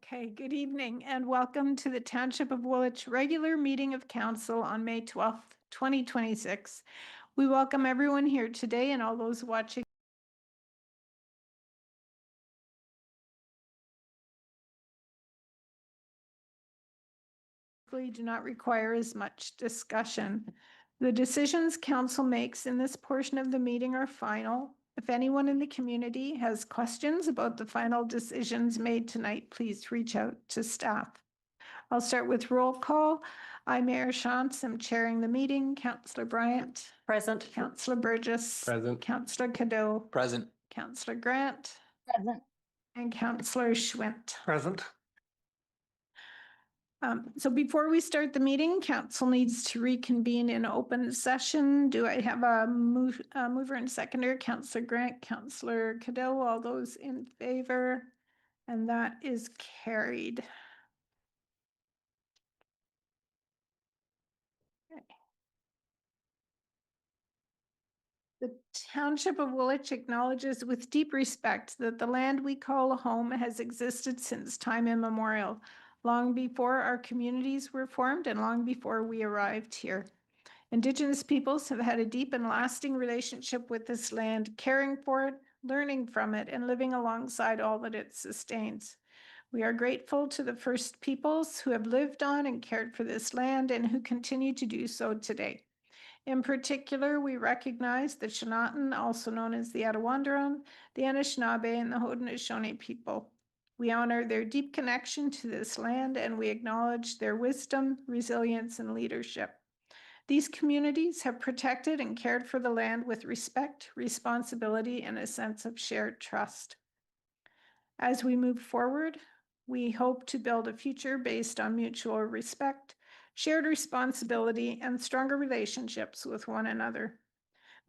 Okay, good evening and welcome to the Township of Woolwich regular meeting of council on May 12th, 2026. We welcome everyone here today and all those watching. Do not require as much discussion. The decisions council makes in this portion of the meeting are final. If anyone in the community has questions about the final decisions made tonight, please reach out to staff. I'll start with roll call. I'm Mayor Shantz. I'm chairing the meeting. Councillor Bryant. Present. Councillor Burgess. Present. Councillor Cadeau. Present. Councillor Grant. Present. And Councillor Schwint. Present. So before we start the meeting, council needs to reconvene in open session. Do I have a mover and seconder? Councillor Grant, Councillor Cadeau, all those in favor? And that is carried. The Township of Woolwich acknowledges with deep respect that the land we call home has existed since time immemorial, long before our communities were formed and long before we arrived here. Indigenous peoples have had a deep and lasting relationship with this land, caring for it, learning from it, and living alongside all that it sustains. We are grateful to the First Peoples who have lived on and cared for this land and who continue to do so today. In particular, we recognize the Shinaton, also known as the Attawandaron, the Anishinaabe, and the Haudenosaunee people. We honor their deep connection to this land and we acknowledge their wisdom, resilience, and leadership. These communities have protected and cared for the land with respect, responsibility, and a sense of shared trust. As we move forward, we hope to build a future based on mutual respect, shared responsibility, and stronger relationships with one another.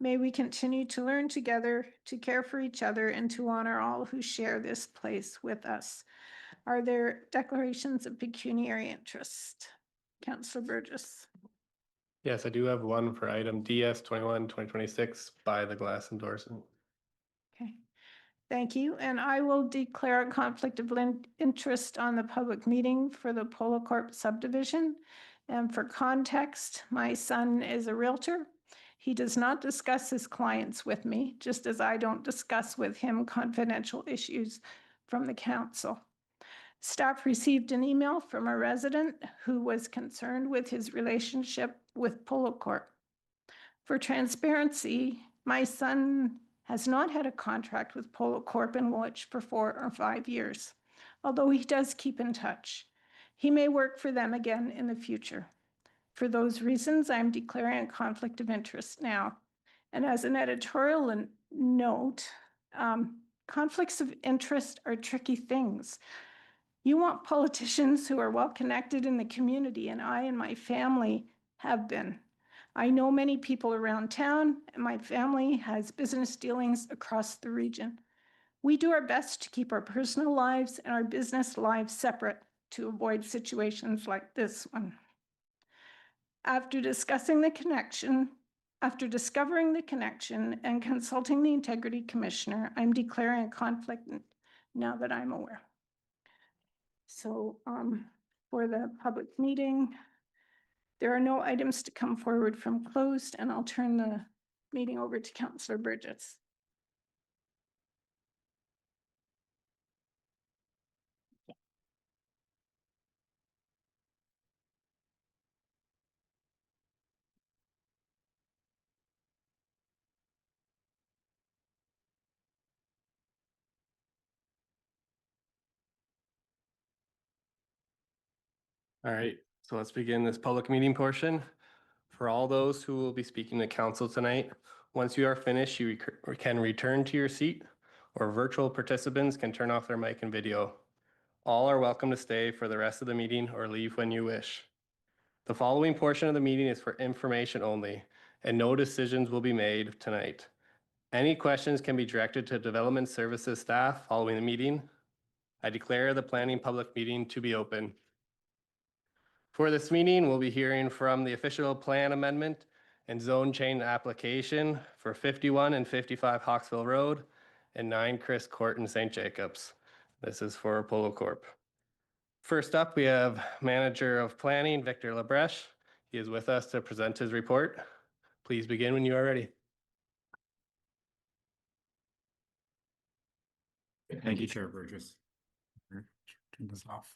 May we continue to learn together, to care for each other, and to honor all who share this place with us. Are there declarations of pecuniary interest? Councillor Burgess. Yes, I do have one for item DS 21-2026 by the glass endorsement. Okay, thank you. And I will declare a conflict of interest on the public meeting for the Polocorp subdivision. And for context, my son is a realtor. He does not discuss his clients with me, just as I don't discuss with him confidential issues from the council. Staff received an email from a resident who was concerned with his relationship with Polocorp. For transparency, my son has not had a contract with Polocorp in Woolwich for 4 or 5 years, although he does keep in touch. He may work for them again in the future. For those reasons, I'm declaring a conflict of interest now. And as an editorial note, conflicts of interest are tricky things. You want politicians who are well connected in the community, and I and my family have been. I know many people around town, and my family has business dealings across the region. We do our best to keep our personal lives and our business lives separate to avoid situations like this one. After discovering the connection and consulting the Integrity Commissioner, I'm declaring a conflict now that I'm aware. So for the public meeting, there are no items to come forward from closed, and I'll turn the meeting over to Councillor Burgess. All right, so let's begin this public meeting portion. For all those who will be speaking to council tonight, once you are finished, you can return to your seat, or virtual participants can turn off their mic and video. All are welcome to stay for the rest of the meeting or leave when you wish. The following portion of the meeting is for information only, and no decisions will be made tonight. Any questions can be directed to Development Services staff following the meeting. I declare the planning public meeting to be open. For this meeting, we'll be hearing from the official plan amendment and zone change application for 51 and 55 Hawkesville Road and 9 Chris Court in St. Jacobs. This is for Polocorp. First up, we have Manager of Planning, Victor Labreche. He is with us to present his report. Please begin when you are ready. Thank you, Chair Burgess. Turn this off.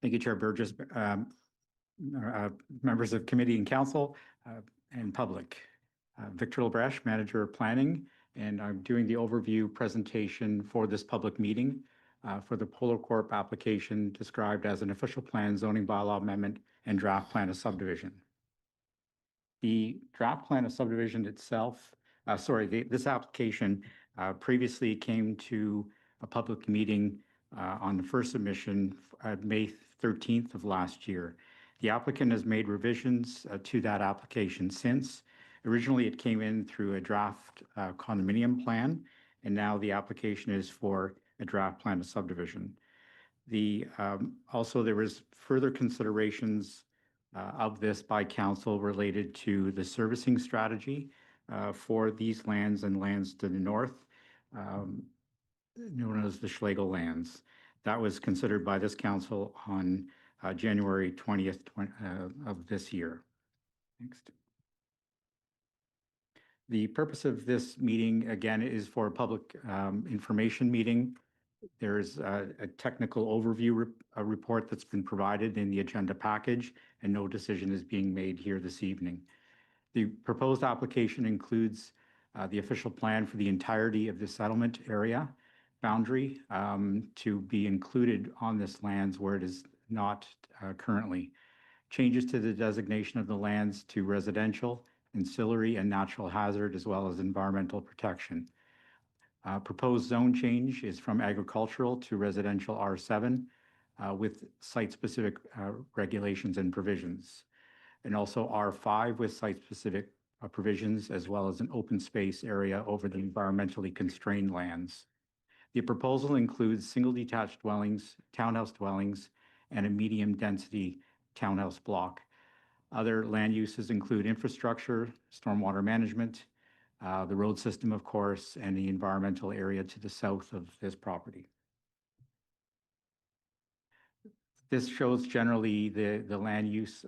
Thank you, Chair Burgess, members of committee and council, and public. Victor Labreche, Manager of Planning, and I'm doing the overview presentation for this public meeting for the Polocorp application described as an official plan, zoning bylaw amendment, and draft plan of subdivision. The draft plan of subdivision itself, this application previously came to a public meeting on the first submission May 13th of last year. The applicant has made revisions to that application since. Originally, it came in through a draft condominium plan, and now the application is for a draft plan of subdivision. Also, there was further considerations of this by council related to the servicing strategy for these lands and lands to the north, known as the Schlegel lands. That was considered by this council on January 20th of this year. Next. The purpose of this meeting, again, is for a public information meeting. There's a technical overview report that's been provided in the agenda package, and no decision is being made here this evening. The proposed application includes the official plan for the entirety of the settlement area boundary to be included on this lands where it is not currently. Changes to the designation of the lands to residential, ancillary, and natural hazard, as well as environmental protection. Proposed zone change is from agricultural to residential R7 with site-specific regulations and provisions, and also R5 with site-specific provisions, as well as an open space area over the environmentally constrained lands. The proposal includes single detached dwellings, townhouse dwellings, and a medium-density townhouse block. Other land uses include infrastructure, stormwater management, the road system, of course, and the environmental area to the south of this property. This shows generally the land use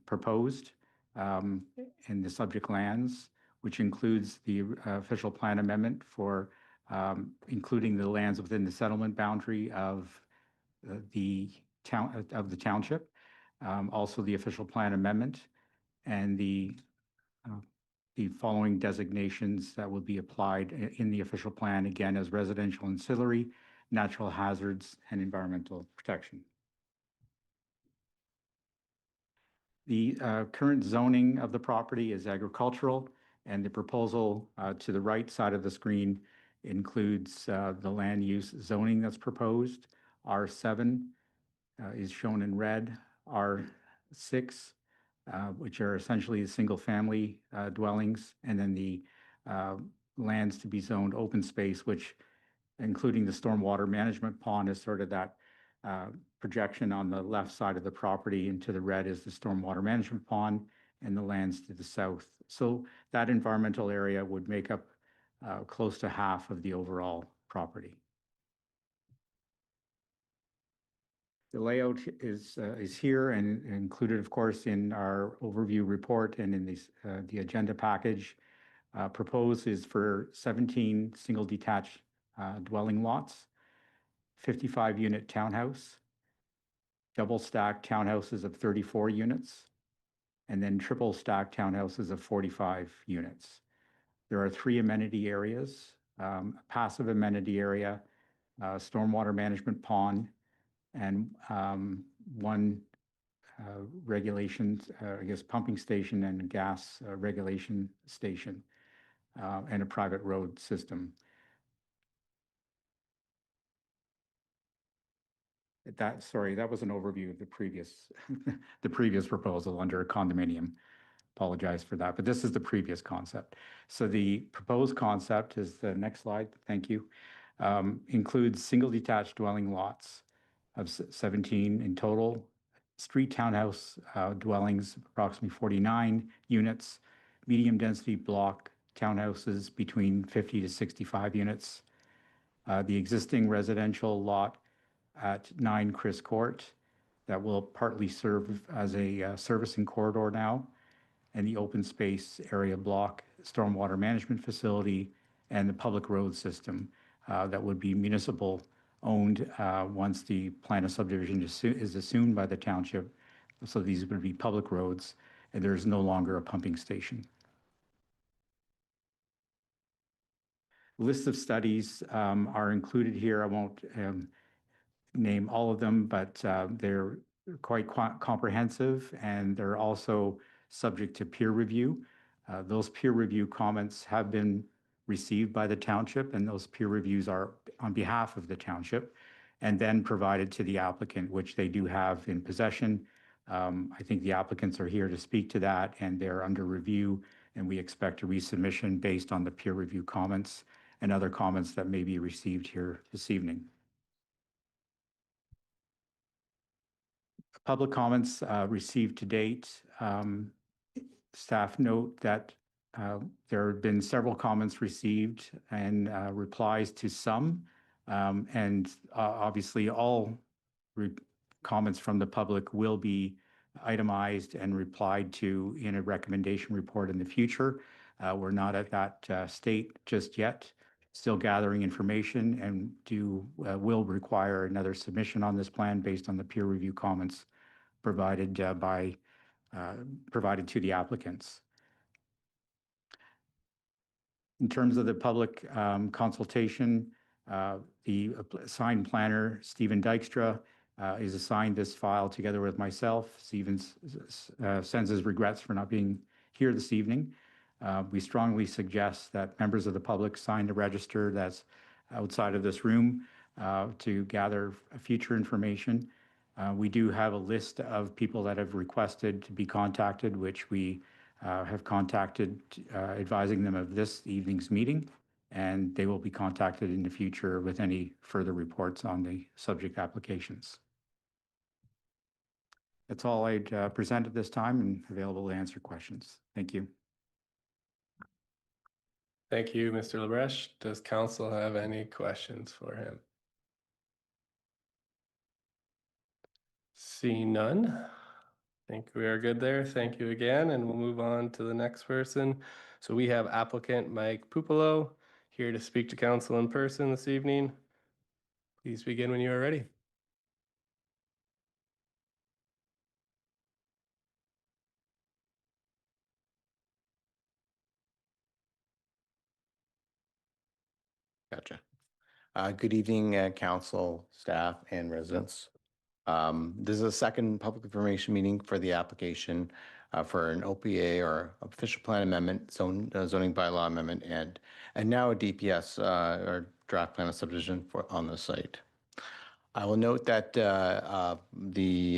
proposed in the subject lands, which includes the official plan amendment for including the lands within the settlement boundary of the township, also the official plan amendment, and the following designations that will be applied in the official plan, again, as residential ancillary, natural hazards, and environmental protection. The current zoning of the property is agricultural, and the proposal to the right side of the screen includes the land use zoning that's proposed. R7 is shown in red, R6, which are essentially single-family dwellings, and then the lands to be zoned open space, which, including the stormwater management pond, is sort of that projection on the left side of the property, and to the red is the stormwater management pond, and the lands to the south. So that environmental area would make up close to half of the overall property. The layout is here and included, of course, in our overview report and in the agenda package. Proposed is for 17 single detached dwelling lots, 55-unit townhouse, double stacked townhouses of 34 units, and then triple stacked townhouses of 45 units. There are 3 amenity areas, a passive amenity area, stormwater management pond, and one regulation, pumping station and gas regulation station, and a private road system. That was an overview of the previous proposal under a condominium. Apologize for that, but this is the previous concept. So the proposed concept is the next slide. Thank you. Includes single detached dwelling lots of 17 in total, street townhouse dwellings, approximately 49 units, medium-density block townhouses between 50 to 65 units. The existing residential lot at 9 Chris Court that will partly serve as a servicing corridor now, and the open space area block, stormwater management facility, and the public road system that would be municipal owned once the plan of subdivision is assumed by the township. So these would be public roads, and there is no longer a pumping station. List of studies are included here. I won't name all of them, but they're quite comprehensive, and they're also subject to peer review. Those peer review comments have been received by the township, and those peer reviews are on behalf of the township and then provided to the applicant, which they do have in possession. I think the applicants are here to speak to that, and they're under review, and we expect a resubmission based on the peer review comments and other comments that may be received here this evening. Public comments received to date. Staff note that there have been several comments received and replies to some, and obviously all comments from the public will be itemized and replied to in a recommendation report in the future. We're not at that state just yet. Still gathering information, and will require another submission on this plan based on the peer review comments provided provided to the applicants. In terms of the public consultation, the assigned planner, Stephen Dykstra, is assigned this file together with myself. Stephen sends his regrets for not being here this evening. We strongly suggest that members of the public sign the register that's outside of this room to gather future information. We do have a list of people that have requested to be contacted, which we have contacted, advising them of this evening's meeting, and they will be contacted in the future with any further reports on the subject applications. That's all I'd present at this time, and available to answer questions. Thank you. Thank you, Mr. Lebrecht. Does council have any questions for him? See none. I think we are good there. Thank you again, and we'll move on to the next person. So we have applicant Mike Puopolo here to speak to council in person this evening. Please begin when you are ready. Gotcha. Good evening, council, staff, and residents. This is a second public information meeting for the application for an OPA or official plan amendment, zoning bylaw amendment, and now a DPS or draft plan of subdivision on the site. I will note that the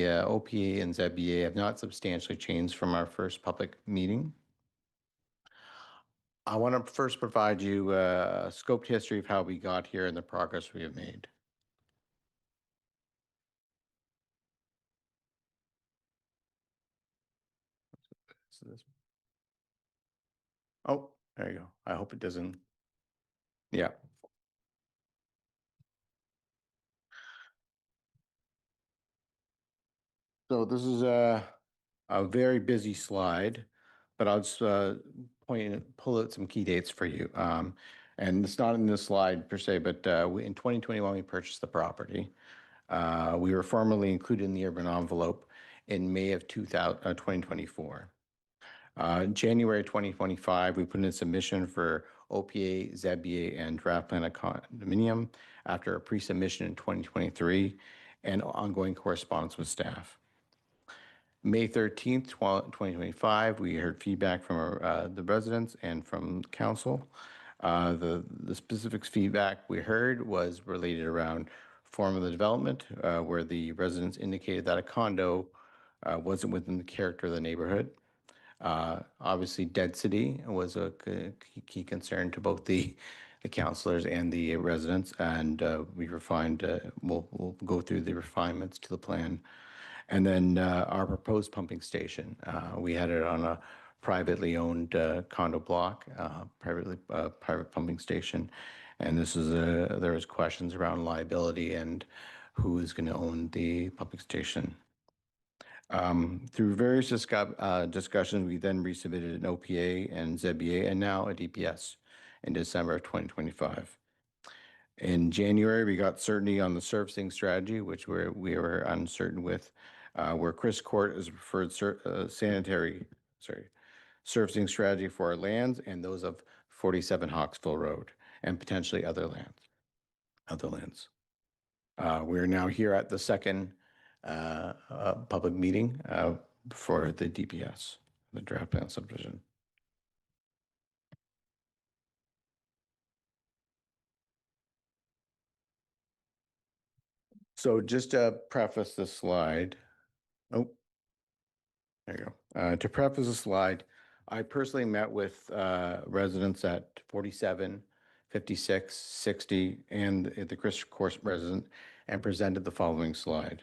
OPA and ZBA have not substantially changed from our first public meeting. I want to first provide you a scoped history of how we got here and the progress we have made. Oh, there you go. I hope it doesn't. Yeah. So this is a very busy slide, but I'll just pull out some key dates for you. And it's not in this slide per se, but in 2021, we purchased the property. We were formally included in the urban envelope in May of 2024. January 2025, we put in a submission for OPA, ZBA, and draft plan of condominium after a pre-submission in 2023 and ongoing correspondence with staff. May 13th, 2025, we heard feedback from the residents and from council. The specific feedback we heard was related around form of the development, where the residents indicated that a condo wasn't within the character of the neighborhood. Obviously, density was a key concern to both the councillors and the residents, and we refined, we'll go through the refinements to the plan. And then our proposed pumping station, we had it on a privately owned condo block, private pumping station. And this is there was questions around liability and who is going to own the pumping station. Through various discussions, we then resubmitted an OPA and ZBA and now a DPS in December of 2025. In January, we got certainty on the servicing strategy, which we were uncertain with, where Chris Court is preferred servicing strategy for our lands and those of 47 Hawkesville Road and potentially other lands. We are now here at the second public meeting for the DPS, the draft plan subdivision. So just to preface this slide, there you go. To preface the slide, I personally met with residents at 47, 56, 60, and the Chris Court resident and presented the following slide.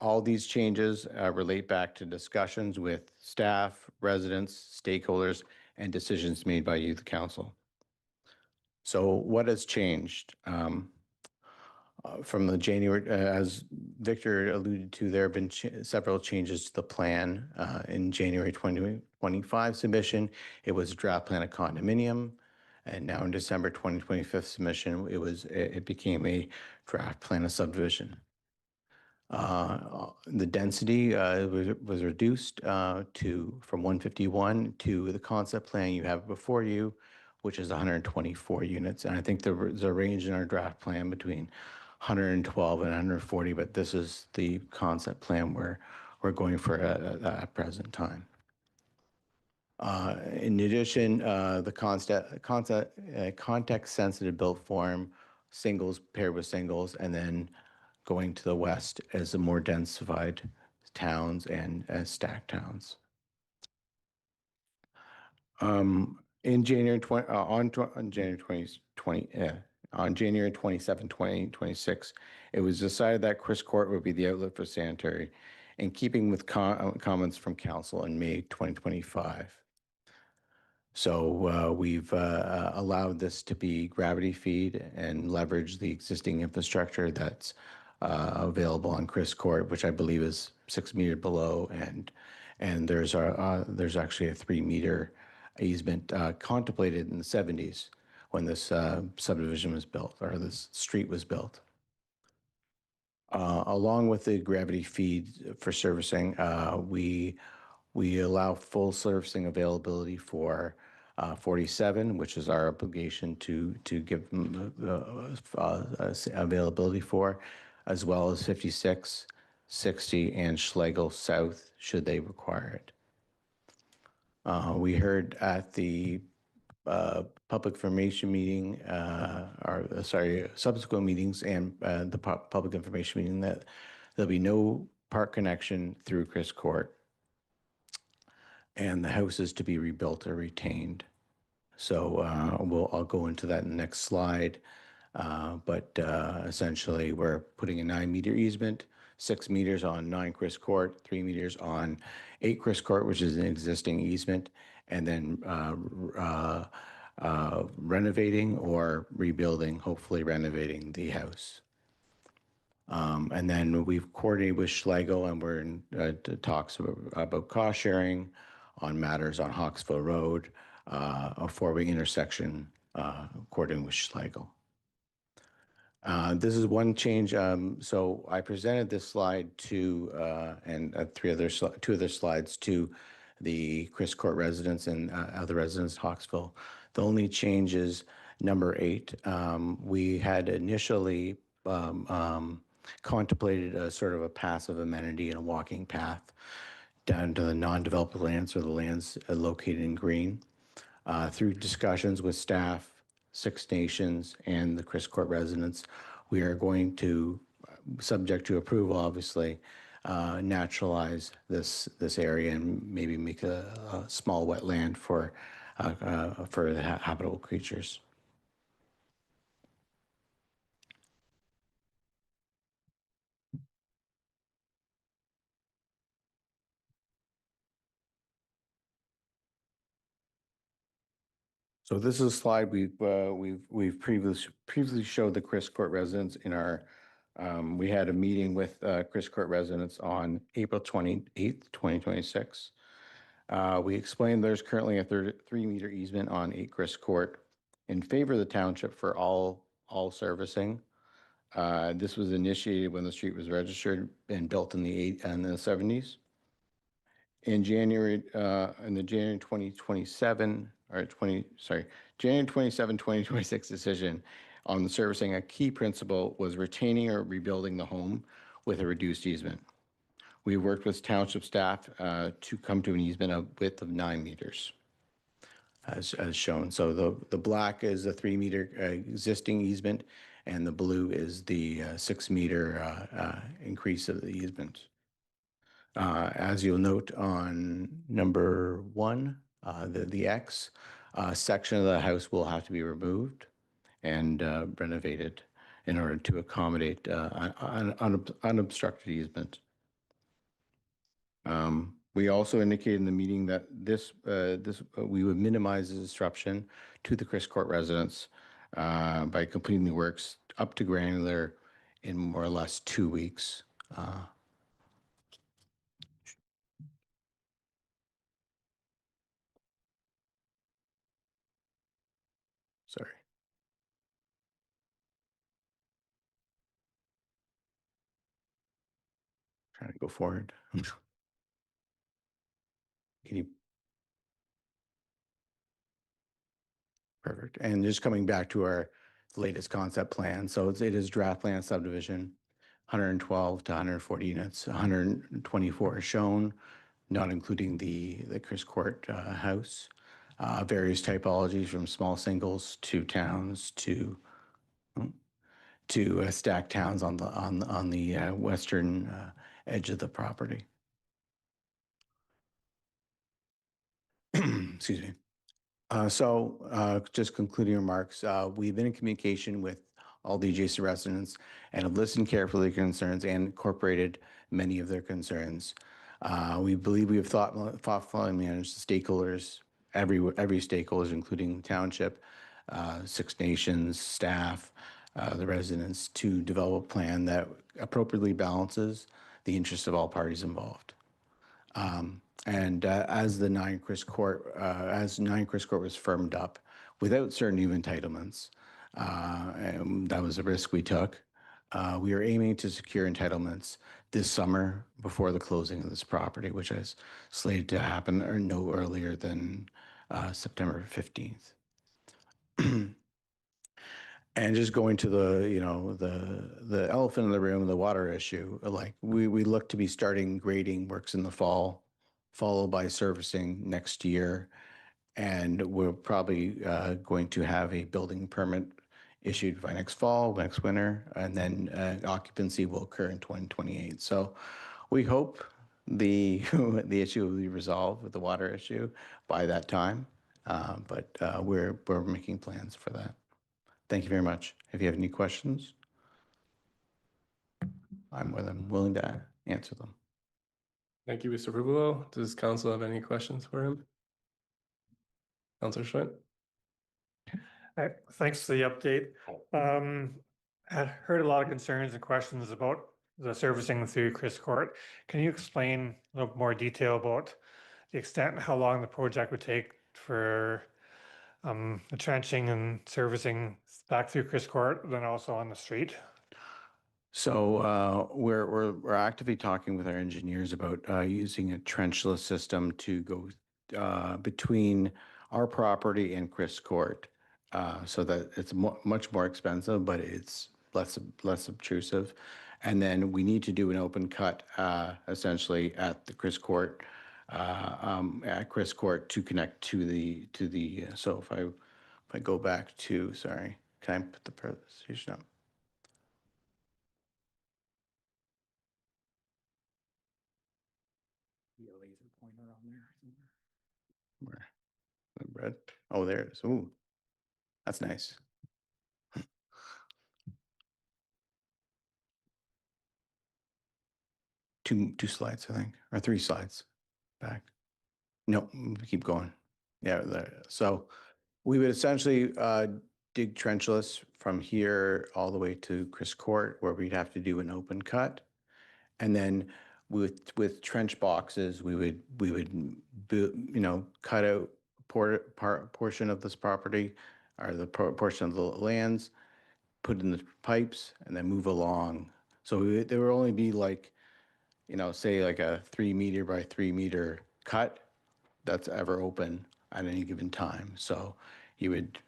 All these changes relate back to discussions with staff, residents, stakeholders, and decisions made by you, the council. So what has changed? From the January, as Victor alluded to, there have been several changes to the plan. In January 2025 submission, it was a draft plan of condominium. And now in December 2025 submission, it became a draft plan of subdivision. The density was reduced from 151 to the concept plan you have before you, which is 124 units. And I think there's a range in our draft plan between 112 and 140, but this is the concept plan we're going for at present time. In addition, the context-sensitive built form, singles paired with singles, and then going to the west as the more densified towns and stacked towns. In January 20, on January 2020, on January 27, 2026, it was decided that Chris Court would be the outlet for sanitary, in keeping with comments from council in May 2025. So we've allowed this to be gravity feed and leverage the existing infrastructure that's available on Chris Court, which I believe is 6 meters below, and there's actually a 3 meter easement contemplated in the 70s when this subdivision was built, or this street was built. Along with the gravity feed for servicing, we allow full servicing availability for 47, which is our obligation to give them availability for, as well as 56, 60, and Schlegel South, should they require it. We heard at the public information meeting, subsequent meetings and the public information meeting, that there'll be no park connection through Chris Court, and the house is to be rebuilt or retained. So I'll go into that in the next slide. But essentially, we're putting a 9 meter easement, 6 meters on 9 Chris Court, 3 meters on 8 Chris Court, which is an existing easement, and then renovating or rebuilding, hopefully renovating the house. And then we've coordinated with Schlegel, and we're in talks about cost sharing on matters on Hawkesville Road, a 4-way intersection, according with Schlegel. This is one change. So I presented this slide to, and two other slides to the Chris Court residents and other residents of Hawkesville. The only change is number 8. We had initially contemplated a sort of a passive amenity and a walking path down to the non-developed lands, or the lands located in green. Through discussions with staff, Six Nations, and the Chris Court residents, we are going to, subject to approval, obviously, naturalize this area and maybe make a small wetland for the habitable creatures. So this is a slide we've previously showed the Chris Court residents in our, we had a meeting with Chris Court residents on April 28th, 2026. We explained there's currently a 3-meter easement on 8 Chris Court in favor of the township for all servicing. This was initiated when the street was registered and built in the 70s. In January 2027, January 27, 2026 decision on the servicing, a key principle was retaining or rebuilding the home with a reduced easement. We worked with township staff to come to an easement of width of 9 meters, as shown. So the black is a 3-meter existing easement, and the blue is the 6-meter increase of the easement. As you'll note on number 1, the X, section of the house will have to be removed and renovated in order to accommodate an unobstructed easement. We also indicated in the meeting that we would minimize the disruption to the Chris Court residents by completing the works up to granular in more or less 2 weeks. Sorry. Trying to go forward. Can you? Perfect. And just coming back to our latest concept plan. So it is draft plan subdivision, 112 to 140 units, 124 is shown, not including the Chris Court house. Various typologies from small singles to towns to stacked towns on the western edge of the property. Excuse me. Just concluding remarks, we've been in communication with all the adjacent residents and have listened carefully to concerns and incorporated many of their concerns. We believe we have thoughtfully managed the stakeholders, every stakeholders, including the township, Six Nations, staff, the residents, to develop a plan that appropriately balances the interests of all parties involved. As 9 Chris Court was firmed up without certain new entitlements, and that was a risk we took. We are aiming to secure entitlements this summer before the closing of this property, which is slated to happen or no earlier than September 15th. And just going to the elephant in the room, the water issue, like we look to be starting grading works in the fall, followed by servicing next year. And we're probably going to have a building permit issued by next fall, next winter, and then occupancy will occur in 2028. So we hope the issue will be resolved with the water issue by that time, but we're making plans for that. Thank you very much. If you have any questions, I'm more than willing to answer them. Thank you, Mr. Puopolo. Does council have any questions for him? Councillor Schmidt? Thanks for the update. I heard a lot of concerns and questions about the servicing through Chris Court. Can you explain a little more detail about the extent and how long the project would take for the trenching and servicing back through Chris Court, then also on the street? So we're actively talking with our engineers about using a trenchless system to go between our property and Chris Court, so that it's much more expensive, but it's less obtrusive. And then we need to do an open cut essentially at the Chris Court to connect to the. So if I go back to, sorry, can I put the presentation up? A laser pointer on there somewhere. Where? The red? Oh, there it is. Ooh, that's nice. Two slides, I think, or 3 slides back. No, keep going. Yeah, there. So We would essentially dig trenchless from here all the way to Chris Court, where we'd have to do an open cut. And then with trench boxes, we would cut out portion of this property or the portion of the lands, put in the pipes, and then move along. So there would only be like, say like a 3 meter by 3 meter cut that's ever open at any given time. So you would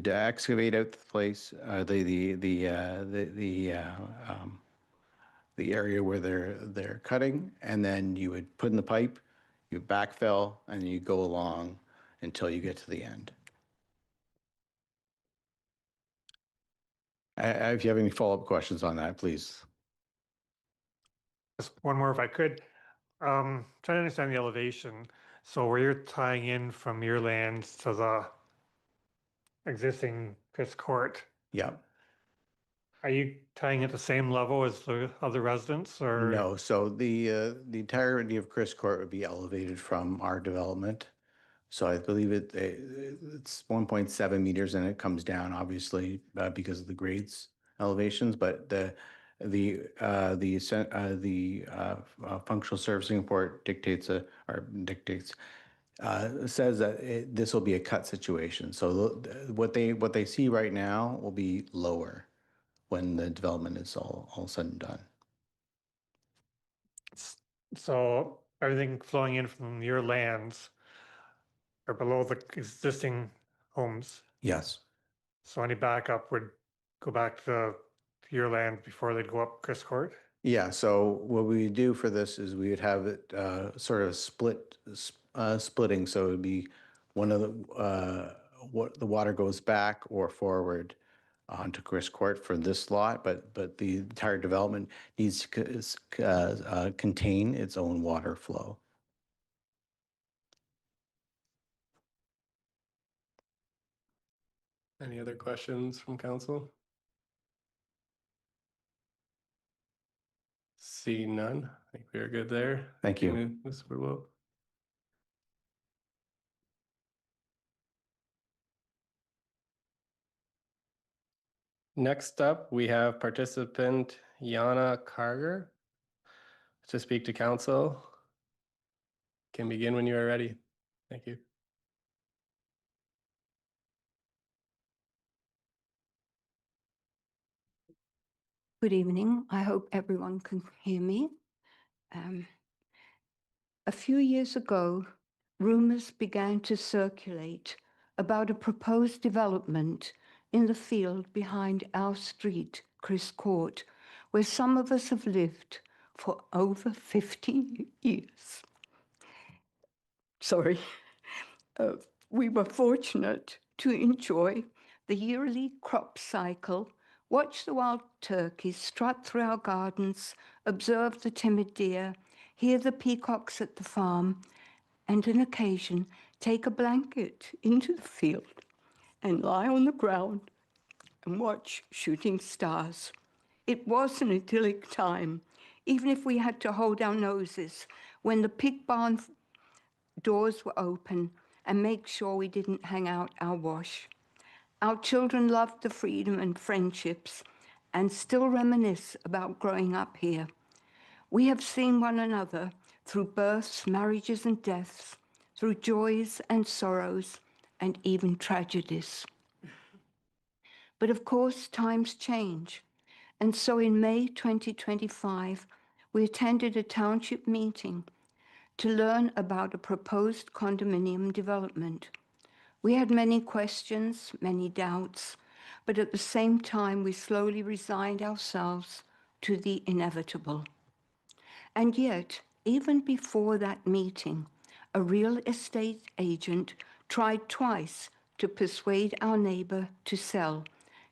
excavate out the place, the area where they're cutting, and then you would put in the pipe, you backfill, and you go along until you get to the end. If you have any follow-up questions on that, please. Just one more if I could. Trying to understand the elevation. So where you're tying in from your lands to the existing Chris Court, Yeah. are you tying at the same level as the other residents or? No, so the entirety of Chris Court would be elevated from our development. So I believe it's 1.7 meters, and it comes down obviously because of the grades elevations, but the functional servicing report says that this will be a cut situation. So what they see right now will be lower when the development is all said and done. So everything flowing in from your lands are below the existing homes. Yes. So any backup would go back to your land before they'd go up Chris Court? Yeah, so what we do for this is we would have it sort of splitting. So it would be one of the water goes back or forward onto Chris Court for this lot, but the entire development needs to contain its own water flow. Any other questions from council? See none. I think we are good there. Thank you. Ms. Burwell. Next up, we have participant Jana Karger to speak to council. Can begin when you are ready. Thank you. Good evening. I hope everyone can hear me. A few years ago, rumors began to circulate about a proposed development in the field behind our street, Chris Court, where some of us have lived for over 50 years. Sorry. We were fortunate to enjoy the yearly crop cycle, watch the wild turkeys strut through our gardens, observe the timid deer, hear the peacocks at the farm, and on occasion take a blanket into the field and lie on the ground and watch shooting stars. It was an idyllic time, even if we had to hold our noses when the pig barn doors were open and make sure we didn't hang out our wash. Our children loved the freedom and friendships and still reminisce about growing up here. We have seen one another through births, marriages, and deaths, through joys and sorrows, and even tragedies. But of course, times change. And so in May 2025, we attended a township meeting to learn about a proposed condominium development. We had many questions, many doubts, but at the same time, we slowly resigned ourselves to the inevitable. And yet, even before that meeting, a real estate agent tried twice to persuade our neighbor to sell,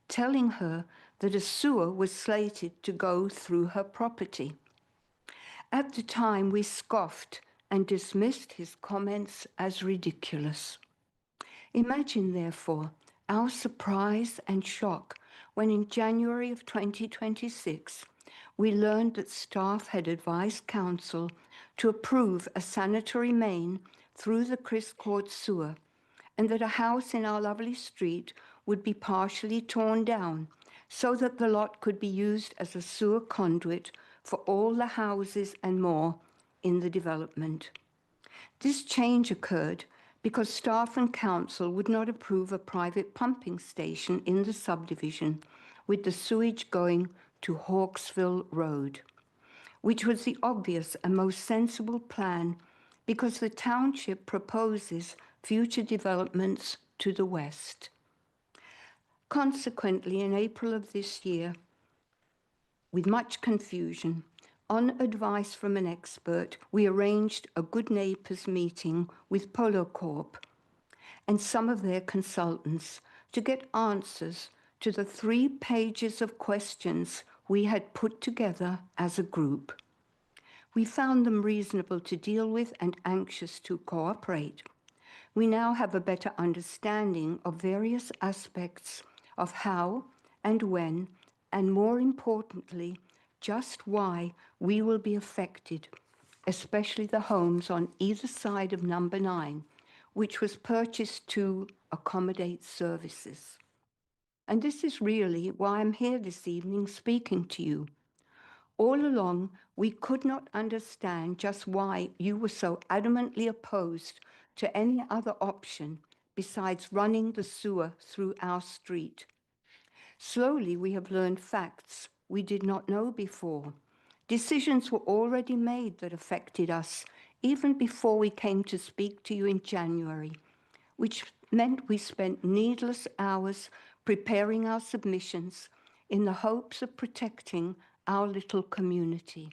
telling her that a sewer was slated to go through her property. At the time, we scoffed and dismissed his comments as ridiculous. Imagine, therefore, our surprise and shock when in January of 2026, we learned that staff had advised council to approve a sanitary main through the Chris Court sewer and that a house in our lovely street would be partially torn down so that the lot could be used as a sewer conduit for all the houses and more in the development. This change occurred because staff and council would not approve a private pumping station in the subdivision with the sewage going to Hawkesville Road, which was the obvious and most sensible plan because the township proposes future developments to the west. Consequently, in April of this year, with much confusion, on advice from an expert, we arranged a good neighbours meeting with Polocorp and some of their consultants to get answers to the 3 pages of questions we had put together as a group. We found them reasonable to deal with and anxious to cooperate. We now have a better understanding of various aspects of how and when, and more importantly, just why we will be affected, especially the homes on either side of number 9, which was purchased to accommodate services. And this is really why I'm here this evening speaking to you. All along, we could not understand just why you were so adamantly opposed to any other option besides running the sewer through our street. Slowly, we have learned facts we did not know before. Decisions were already made that affected us even before we came to speak to you in January, which meant we spent needless hours preparing our submissions in the hopes of protecting our little community.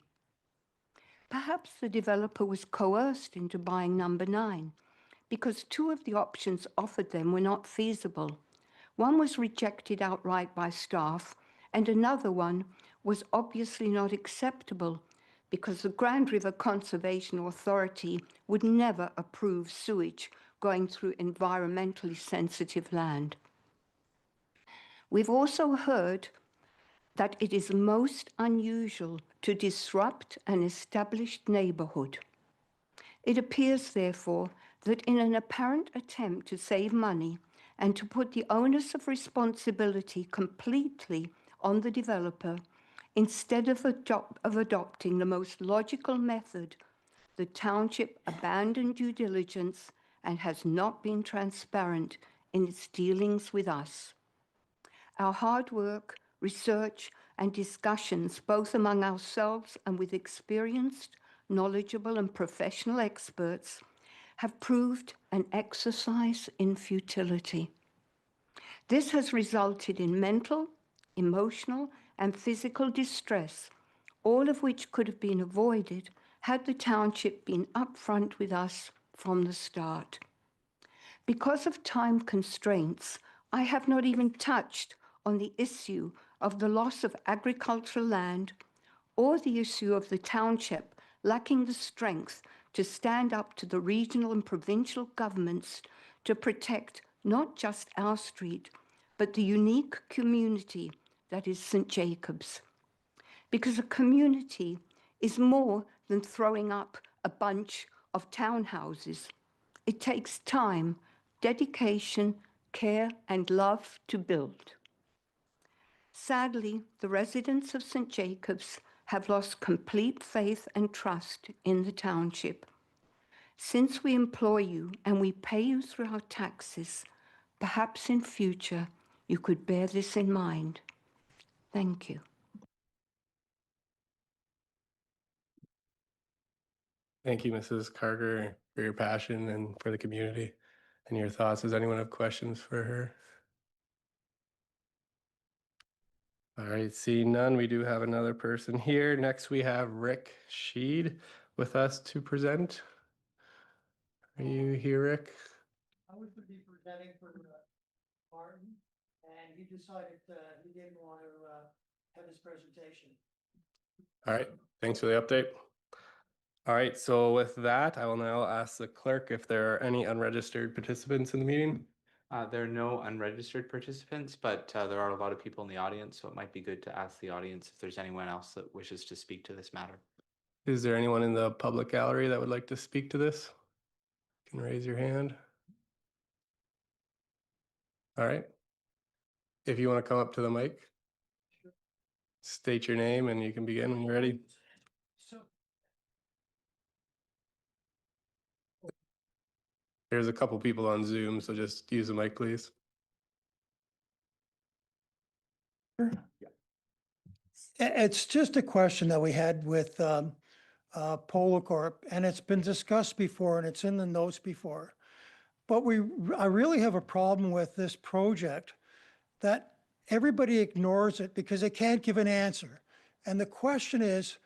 Perhaps the developer was coerced into buying number 9 because 2 of the options offered them were not feasible. One was rejected outright by staff, and another one was obviously not acceptable because the Grand River Conservation Authority would never approve sewage going through environmentally sensitive land. We've also heard that it is most unusual to disrupt an established neighborhood. It appears, therefore, that in an apparent attempt to save money and to put the onus of responsibility completely on the developer, instead of adopting the most logical method, the township abandoned due diligence and has not been transparent in its dealings with us. Our hard work, research, and discussions, both among ourselves and with experienced, knowledgeable, and professional experts, have proved an exercise in futility. This has resulted in mental, emotional, and physical distress, all of which could have been avoided had the township been upfront with us from the start. Because of time constraints, I have not even touched on the issue of the loss of agricultural land or the issue of the township lacking the strength to stand up to the regional and provincial governments to protect not just our street, but the unique community that is St. Jacob's. Because a community is more than throwing up a bunch of townhouses. It takes time, dedication, care, and love to build. Sadly, the residents of St. Jacob's have lost complete faith and trust in the township. Since we employ you and we pay you through our taxes, perhaps in future you could bear this in mind. Thank you. Thank you, Mrs. Karger, for your passion and for the community and your thoughts. Does anyone have questions for her? All right, seeing none, we do have another person here. Next, we have Rick Scheid with us to present. Are you here, Rick? I was going to be presenting for Martin, and he decided he didn't want to have his presentation. All right, thanks for the update. All right, so with that, I will now ask the clerk if there are any unregistered participants in the meeting. There are no unregistered participants, but there are a lot of people in the audience, so it might be good to ask the audience if there's anyone else that wishes to speak to this matter. Is there anyone in the public gallery that would like to speak to this? You can raise your hand. All right. If you want to come up to the mic, state your name and you can begin when you're ready. So, There's a couple people on Zoom, so just use the mic, please. it's just a question that we had with Polocorp, and it's been discussed before, and it's in the notes before. But I really have a problem with this project that everybody ignores it because they can't give an answer. And the question is,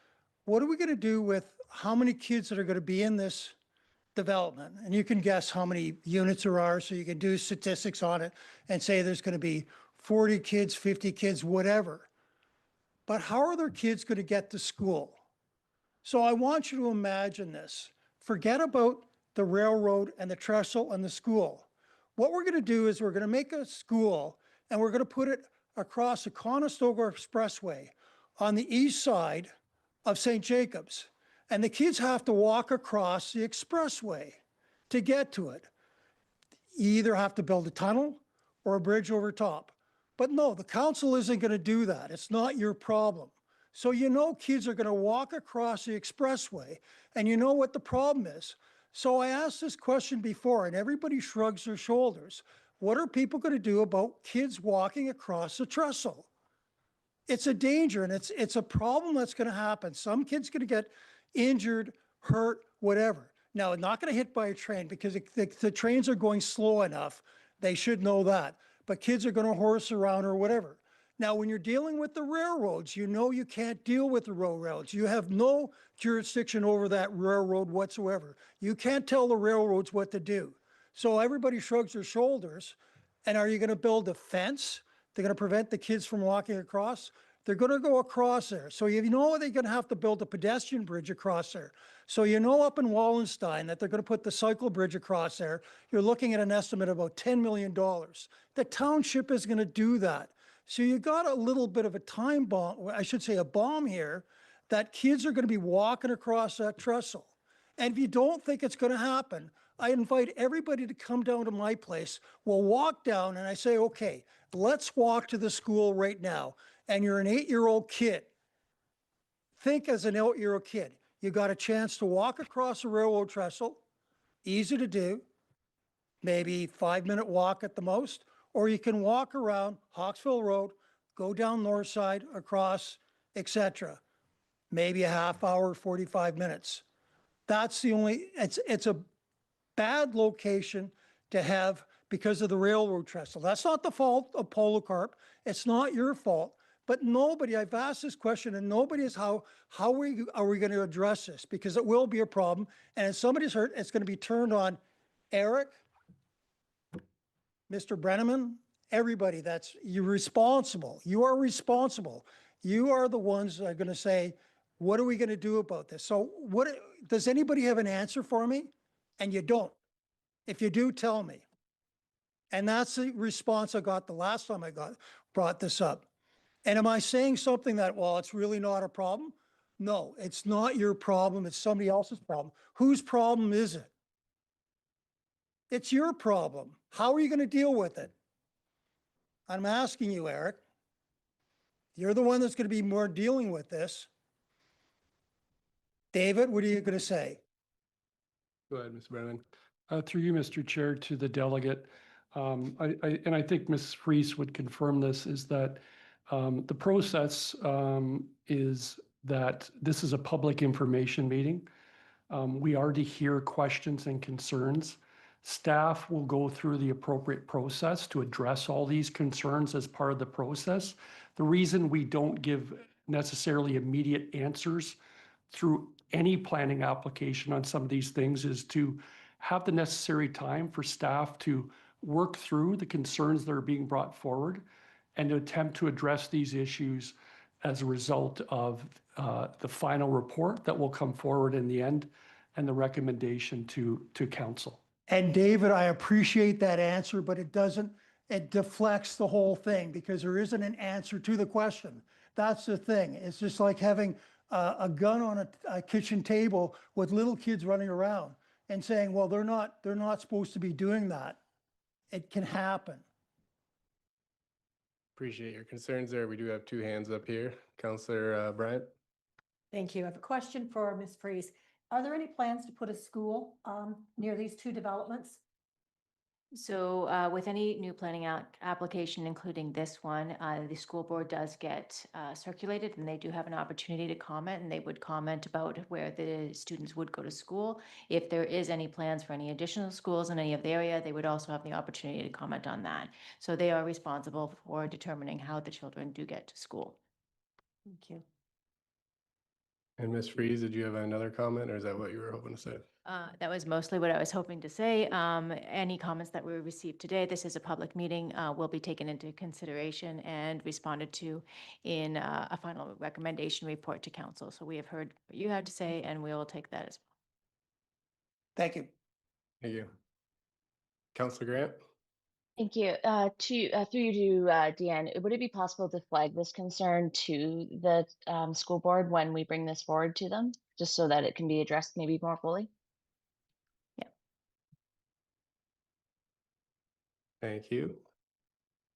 what are we going to do with how many kids that are going to be in this development? And you can guess how many units there are, so you can do statistics on it and say there's going to be 40 kids, 50 kids, whatever. But how are their kids going to get to school? So I want you to imagine this. Forget about the railroad and the trestle and the school. What we're going to do is we're going to make a school and we're going to put it across the Conestoga Expressway on the east side of St. Jacobs. And the kids have to walk across the expressway to get to it. You either have to build a tunnel or a bridge over top. But no, the council isn't going to do that. It's not your problem. So you know kids are going to walk across the expressway, and you know what the problem is. So I asked this question before, and everybody shrugs their shoulders. What are people going to do about kids walking across the trestle? It's a danger, and it's a problem that's going to happen. Some kids going to get injured, hurt, whatever. Now, not going to hit by a train because the trains are going slow enough. They should know that. But kids are going to horse around or whatever. Now, when you're dealing with the railroads, you know you can't deal with the railroads. You have no jurisdiction over that railroad whatsoever. You can't tell the railroads what to do. So everybody shrugs their shoulders. And are you going to build a fence? They're going to prevent the kids from walking across? They're going to go across there. So you know they're going to have to build a pedestrian bridge across there. So you know up in Wallenstein that they're going to put the cycle bridge across there. You're looking at an estimate of about $10 million. The township is going to do that. So you got a little bit of a time bomb, I should say a bomb here, that kids are going to be walking across that trestle. And if you don't think it's going to happen, I invite everybody to come down to my place. We'll walk down and I say, okay, let's walk to the school right now. And you're an 8-year-old kid. Think as an 8-year-old kid. You got a chance to walk across the railroad trestle, easy to do, maybe 5-minute walk at the most, or you can walk around Hawkesville Road, go down North Side, across, etc. Maybe a half hour, 45 minutes. That's the only, it's a bad location to have because of the railroad trestle. That's not the fault of Polocorp. It's not your fault. But nobody, I've asked this question and nobody is how are we going to address this? Because it will be a problem. And if somebody's hurt, it's going to be turned on Eric, Mr. Brenneman, everybody. You're responsible. You are responsible. You are the ones that are going to say, what are we going to do about this? So does anybody have an answer for me? And you don't. If you do, tell me. And that's the response I got the last time I brought this up. And am I saying something that, well, it's really not a problem? No, it's not your problem. It's somebody else's problem. Whose problem is it? It's your problem. How are you going to deal with it? I'm asking you, Eric. You're the one that's going to be more dealing with this. David, what are you going to say? Go ahead, Mr. Brennan. Through you, Mr. Chair, to the delegate. I think Ms. Freese would confirm this, is that the process is that this is a public information meeting. We are to hear questions and concerns. Staff will go through the appropriate process to address all these concerns as part of the process. The reason we don't give necessarily immediate answers through any planning application on some of these things is to have the necessary time for staff to work through the concerns that are being brought forward and to attempt to address these issues as a result of the final report that will come forward in the end and the recommendation to council. And David, I appreciate that answer, but it deflects the whole thing because there isn't an answer to the question. That's the thing. It's just like having a gun on a kitchen table with little kids running around and saying, well, they're not supposed to be doing that. It can happen. Appreciate your concerns there. We do have two hands up here. Councillor Bryant. Thank you. I have a question for Ms. Freeze. Are there any plans to put a school near these two developments? So with any new planning application, including this one, the school board does get circulated, and they do have an opportunity to comment, and they would comment about where the students would go to school. If there is any plans for any additional schools in any of the area, they would also have the opportunity to comment on that. So they are responsible for determining how the children do get to school. Thank you. And Ms. Freeze, did you have another comment, or is that what you were hoping to say? That was mostly what I was hoping to say. Any comments that we received today, this is a public meeting, will be taken into consideration and responded to in a final recommendation report to council. So we have heard what you had to say, and we will take that as well. Thank you. Thank you. Councillor Grant? Thank you. Through you to Deanne, would it be possible to flag this concern to the school board when we bring this forward to them, just so that it can be addressed maybe more fully? Thank you.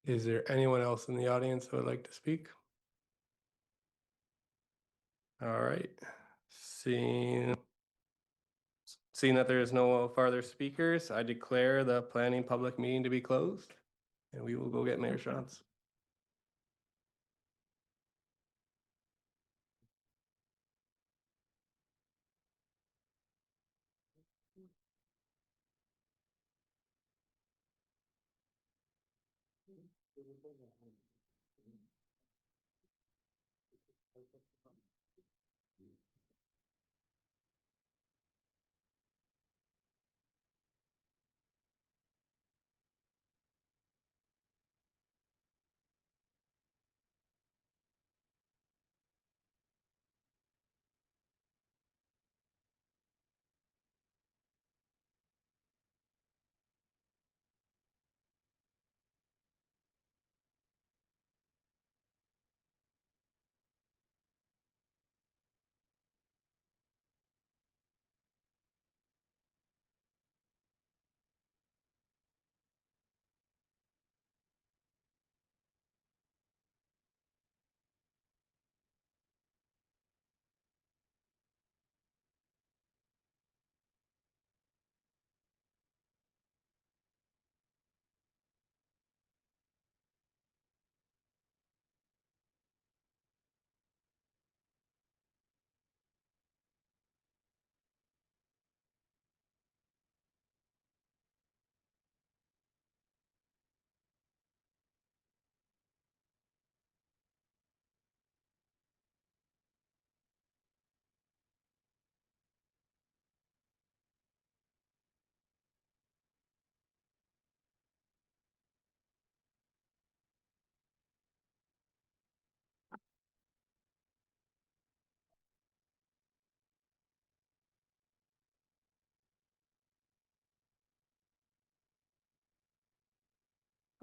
Is there anyone else in the audience who would like to speak? All right. Seeing that there is no further speakers, I declare the planning public meeting to be closed, and we will go get Mayor Shots.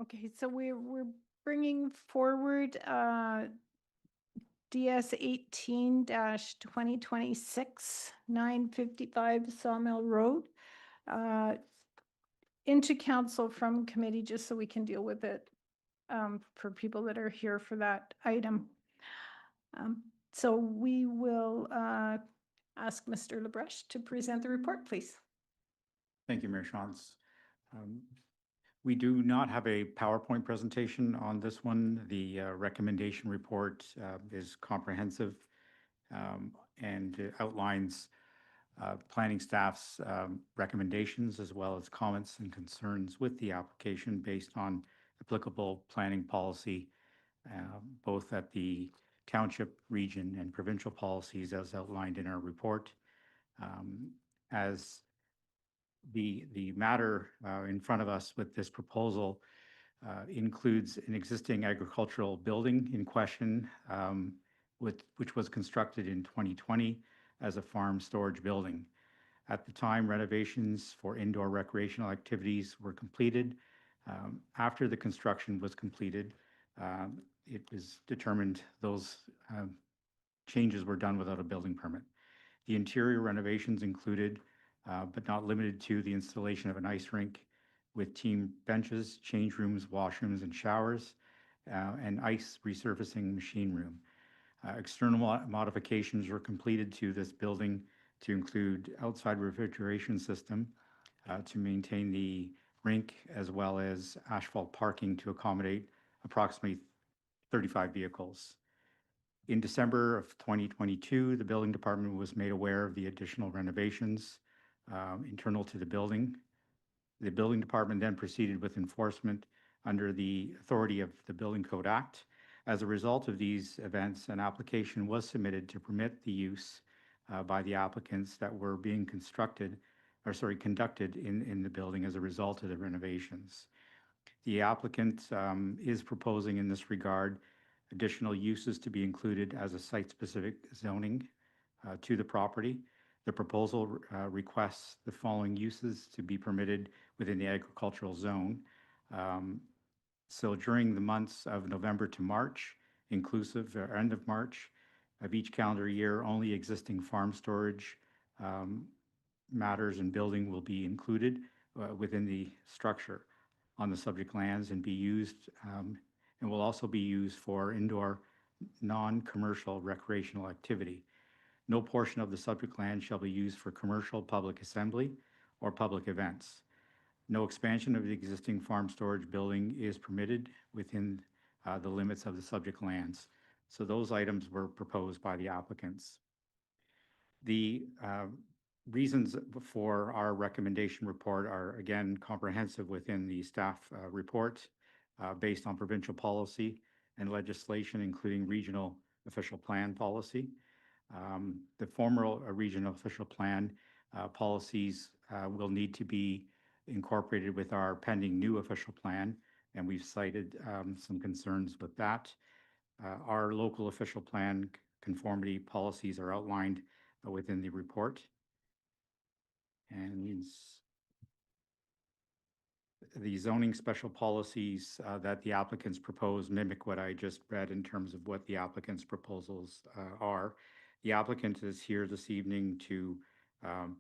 Okay, so we're bringing forward DS 18-2026, 955 Sawmill Road into council from committee, just so we can deal with it for people that are here for that item. So we will ask Mr. LaBreche to present the report, please. Thank you, Mayor Shantz. We do not have a PowerPoint presentation on this one. The recommendation report is comprehensive and outlines planning staff's recommendations as well as comments and concerns with the application based on applicable planning policy, both at the township, region, and provincial policies as outlined in our report. As the matter in front of us with this proposal includes an existing agricultural building in question, which was constructed in 2020 as a farm storage building. At the time, renovations for indoor recreational activities were completed. After the construction was completed, it was determined those changes were done without a building permit. The interior renovations included but not limited to the installation of an ice rink with team benches, change rooms, washrooms, and showers, and ice resurfacing machine room. External modifications were completed to this building to include outside refrigeration system to maintain the rink, as well as asphalt parking to accommodate approximately 35 vehicles. In December of 2022, the building department was made aware of the additional renovations internal to the building. The building department then proceeded with enforcement under the authority of the Building Code Act. As a result of these events, an application was submitted to permit the use by the applicants that were being conducted in the building as a result of the renovations. The applicant is proposing in this regard additional uses to be included as a site-specific zoning to the property. The proposal requests the following uses to be permitted within the agricultural zone. So during the months of November to March, inclusive or end of March of each calendar year, only existing farm storage matters and building will be included within the structure on the subject lands and be used and will also be used for indoor non-commercial recreational activity. No portion of the subject land shall be used for commercial public assembly or public events. No expansion of the existing farm storage building is permitted within the limits of the subject lands. So those items were proposed by the applicants. The reasons for our recommendation report are, again, comprehensive within the staff report based on provincial policy and legislation, including regional official plan policy. The former regional official plan policies will need to be incorporated with our pending new official plan, and we've cited some concerns with that. Our local official plan conformity policies are outlined within the report. And the zoning special policies that the applicants propose mimic what I just read in terms of what the applicants' proposals are. The applicant is here this evening to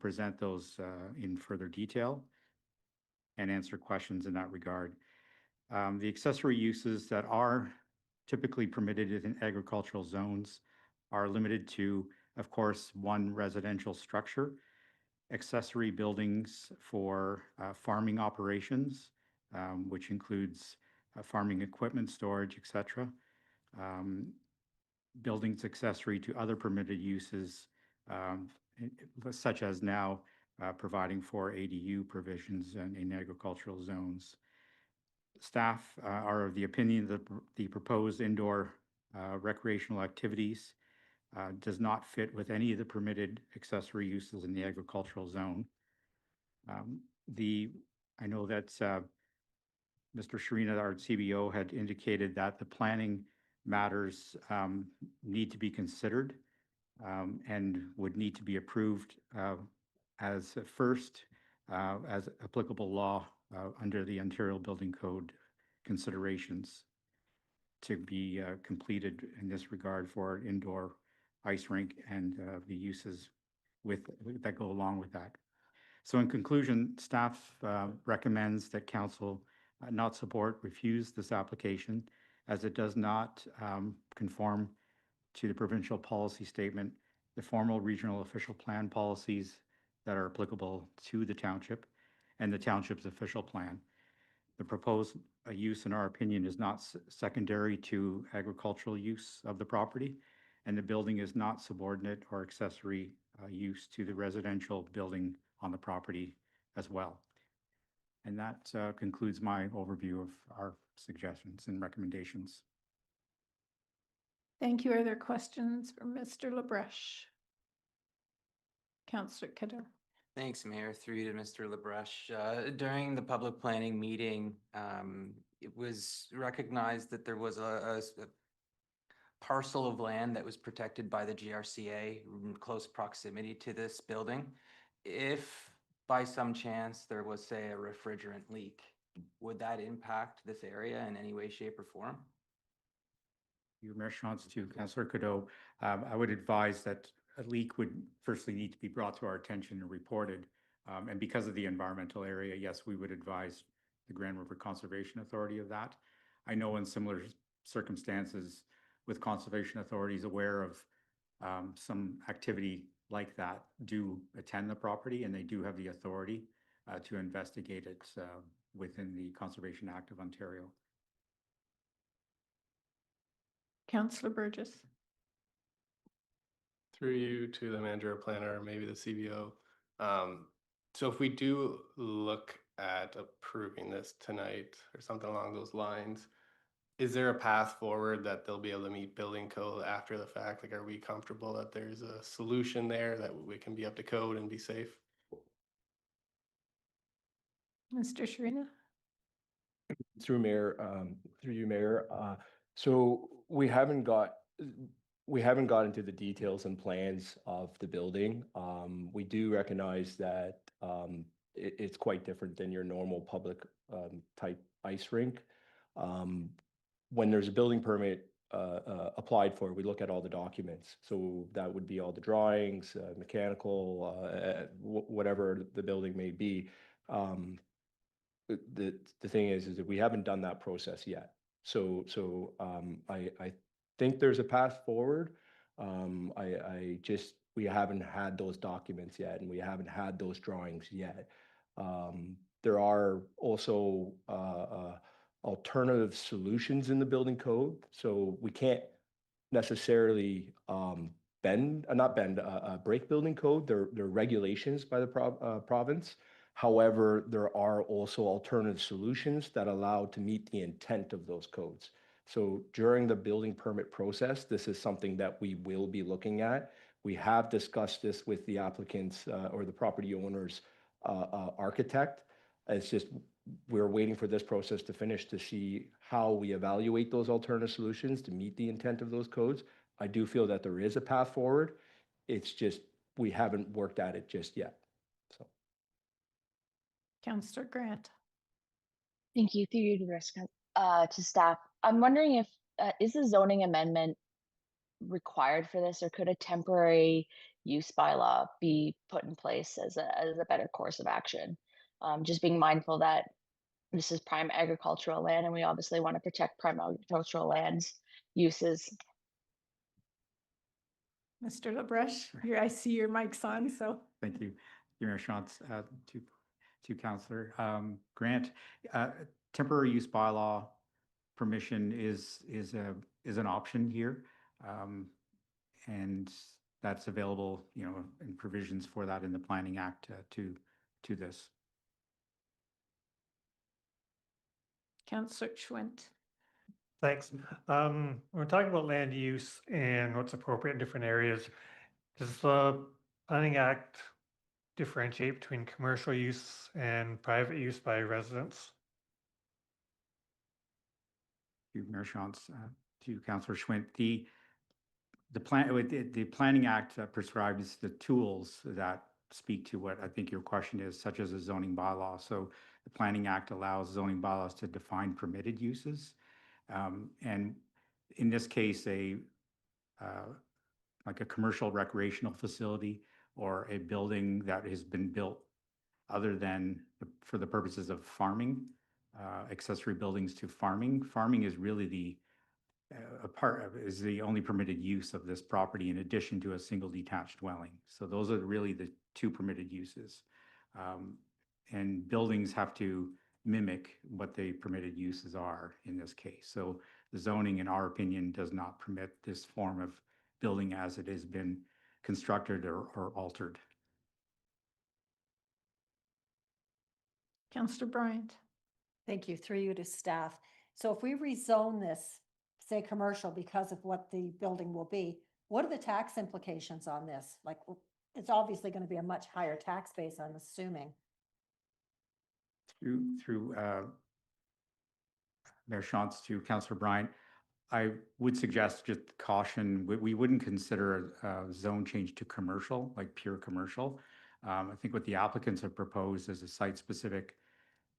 present those in further detail and answer questions in that regard. The accessory uses that are typically permitted in agricultural zones are limited to, of course, one residential structure, accessory buildings for farming operations, which includes farming equipment, storage, etc. Buildings accessory to other permitted uses, such as now providing for ADU provisions in agricultural zones. Staff are of the opinion that the proposed indoor recreational activities does not fit with any of the permitted accessory uses in the agricultural zone. I know that Mr. Sharina, our CBO, had indicated that the planning matters need to be considered and would need to be approved as first as applicable law under the Ontario Building Code considerations to be completed in this regard for indoor ice rink and the uses that go along with that. So in conclusion, staff recommends that council not support, refuse this application as it does not conform to the provincial policy statement, the formal regional official plan policies that are applicable to the township, and the township's official plan. The proposed use, in our opinion, is not secondary to agricultural use of the property, and the building is not subordinate or accessory use to the residential building on the property as well. And that concludes my overview of our suggestions and recommendations. Thank you. Are there questions for Mr. LaBreche? Councillor Kidder. Thanks, Mayor. Through you to Mr. LaBreche. During the public planning meeting, it was recognized that there was a parcel of land that was protected by the GRCA in close proximity to this building. If by some chance there was, say, a refrigerant leak, would that impact this area in any way, shape, or form? Your response to Councillor Cadeau, I would advise that a leak would firstly need to be brought to our attention and reported. And because of the environmental area, yes, we would advise the Grand River Conservation Authority of that. I know in similar circumstances with conservation authorities aware of some activity like that do attend the property, and they do have the authority to investigate it within the Conservation Act of Ontario. Councillor Burgess. Through you to the manager or planner, or maybe the CBO. So if we do look at approving this tonight or something along those lines, is there a path forward that they'll be able to meet building code after the fact? Like, are we comfortable that there's a solution there that we can be up to code and be safe? Mr. Sharina? Through you, Mayor. So we haven't got into the details and plans of the building. We do recognize that it's quite different than your normal public type ice rink. When there's a building permit applied for, we look at all the documents. So that would be all the drawings, mechanical, whatever the building may be. The thing is that we haven't done that process yet. So I think there's a path forward. We haven't had those documents yet, and we haven't had those drawings yet. There are also alternative solutions in the building code, so we can't necessarily break building code. There are regulations by the province. However, there are also alternative solutions that allow to meet the intent of those codes. So during the building permit process, this is something that we will be looking at. We have discussed this with the applicants or the property owner's architect. It's just we're waiting for this process to finish to see how we evaluate those alternative solutions to meet the intent of those codes. I do feel that there is a path forward. It's just we haven't worked at it just yet. So. Councillor Grant. Thank you. Through you to the rest to staff. I'm wondering if is the zoning amendment required for this, or could a temporary use bylaw be put in place as a better course of action? Just being mindful that this is prime agricultural land, and we obviously want to protect prime agricultural lands uses. Mr. LaBreche, here I see your mic's on, so. Thank you, Mayor Shantz, to Councillor Grant. Temporary use bylaw permission is an option here, and that's available, in provisions for that in the Planning Act to this. Councillor Schwint. Thanks. We're talking about land use and what's appropriate in different areas. Does the Planning Act differentiate between commercial use and private use by residents? To Mayor Shantz, to Councillor Schwint, the Planning Act prescribes the tools that speak to what I think your question is, such as a zoning bylaw. So the Planning Act allows zoning bylaws to define permitted uses. And in this case, like a commercial recreational facility or a building that has been built other than for the purposes of farming, accessory buildings to farming. Farming is really is the only permitted use of this property in addition to a single detached dwelling. So those are really the two permitted uses. And buildings have to mimic what the permitted uses are in this case. So the zoning, in our opinion, does not permit this form of building as it has been constructed or altered. Councillor Bryant. Thank you. Through you to staff. So if we rezone this, say commercial, because of what the building will be, what are the tax implications on this? Like, it's obviously going to be a much higher tax base, I'm assuming. Through Mayor Shantz to Councillor Bryant, I would suggest just caution. We wouldn't consider a zone change to commercial, like pure commercial. I think what the applicants have proposed is a site-specific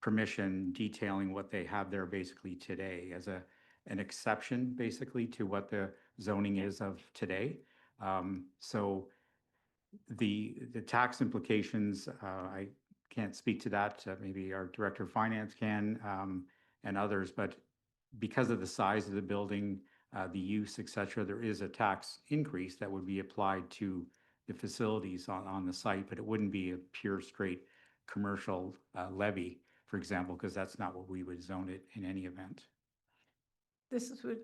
permission detailing what they have there basically today as an exception basically to what the zoning is of today. So the tax implications, I can't speak to that. Maybe our Director of Finance can and others, but because of the size of the building, the use, et cetera, there is a tax increase that would be applied to the facilities on the site, but it wouldn't be a pure straight commercial levy, for example, because that's not what we would zone it in any event. This is what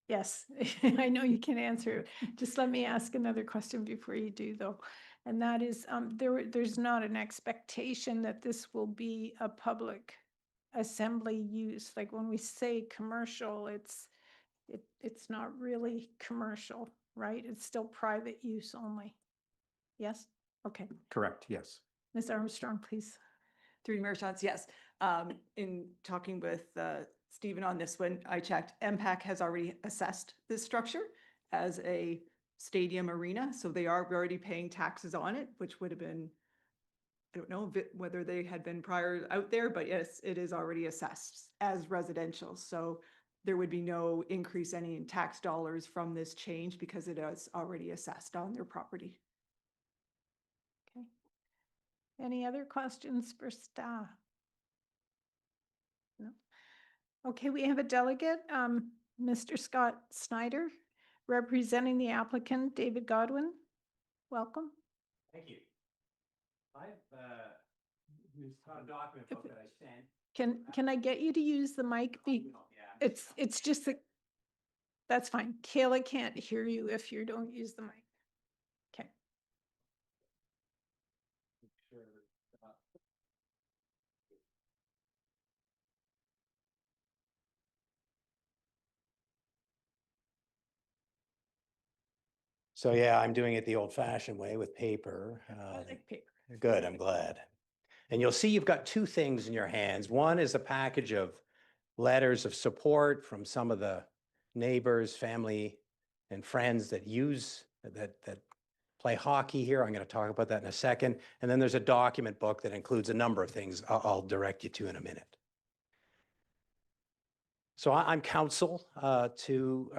yes, I know you can answer. Just let me ask another question before you do though. And that is, there's not an expectation that this will be a public assembly use. Like when we say commercial, it's not really commercial, right? It's still private use only. Yes? Okay. Correct, yes. Ms. Armstrong, please. Through you, Mayor Shantz, yes. In talking with Stephen on this one, I checked, MPAC has already assessed this structure as a stadium arena, so they are already paying taxes on it, which would have been, I don't know whether they had been prior out there, but yes, it is already assessed as residential. So there would be no increase any in tax dollars from this change because it is already assessed on their property. Okay. Any other questions for staff? No. Okay, we have a delegate, Mr. Scott Snider, representing the applicant, David Godwin. Welcome. Thank you. I've used a document book that I sent. Can I get you to use the mic? It's just that, that's fine. Kayla can't hear you if you don't use the mic. Okay. So yeah, I'm doing it the old fashioned way with paper. I like paper. Good, I'm glad. And you'll see you've got two things in your hands. One is a package of letters of support from some of the neighbors, family, and friends that play hockey here. I'm going to talk about that in a second. And then there's a document book that includes a number of things I'll direct you to in a minute. So I'm counsel to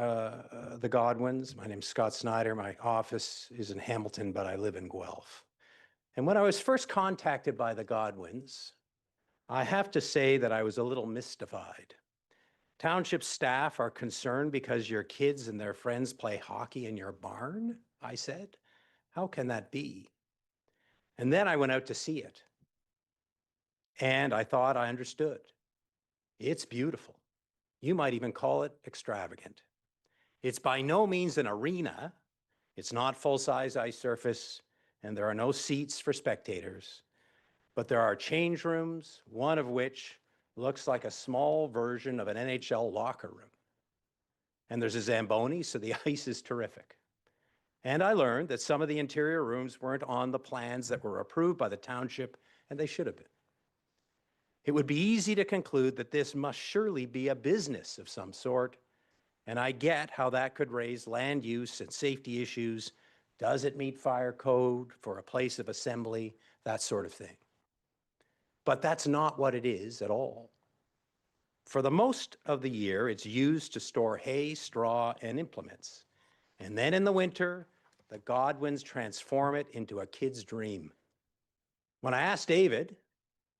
the Godwins. My name's Scott Snider. My office is in Hamilton, but I live in Guelph. And when I was first contacted by the Godwins, I have to say that I was a little mystified. Township staff are concerned because your kids and their friends play hockey in your barn, I said. How can that be? And then I went out to see it. And I thought I understood. It's beautiful. You might even call it extravagant. It's by no means an arena. It's not full-size ice surface, and there are no seats for spectators. But there are change rooms, one of which looks like a small version of an NHL locker room. And there's a Zamboni, so the ice is terrific. And I learned that some of the interior rooms weren't on the plans that were approved by the township, and they should have been. It would be easy to conclude that this must surely be a business of some sort, and I get how that could raise land use and safety issues. Does it meet fire code for a place of assembly? That sort of thing. But that's not what it is at all. For the most of the year, it's used to store hay, straw, and implements. And then in the winter, the Godwins transform it into a kid's dream. When I asked David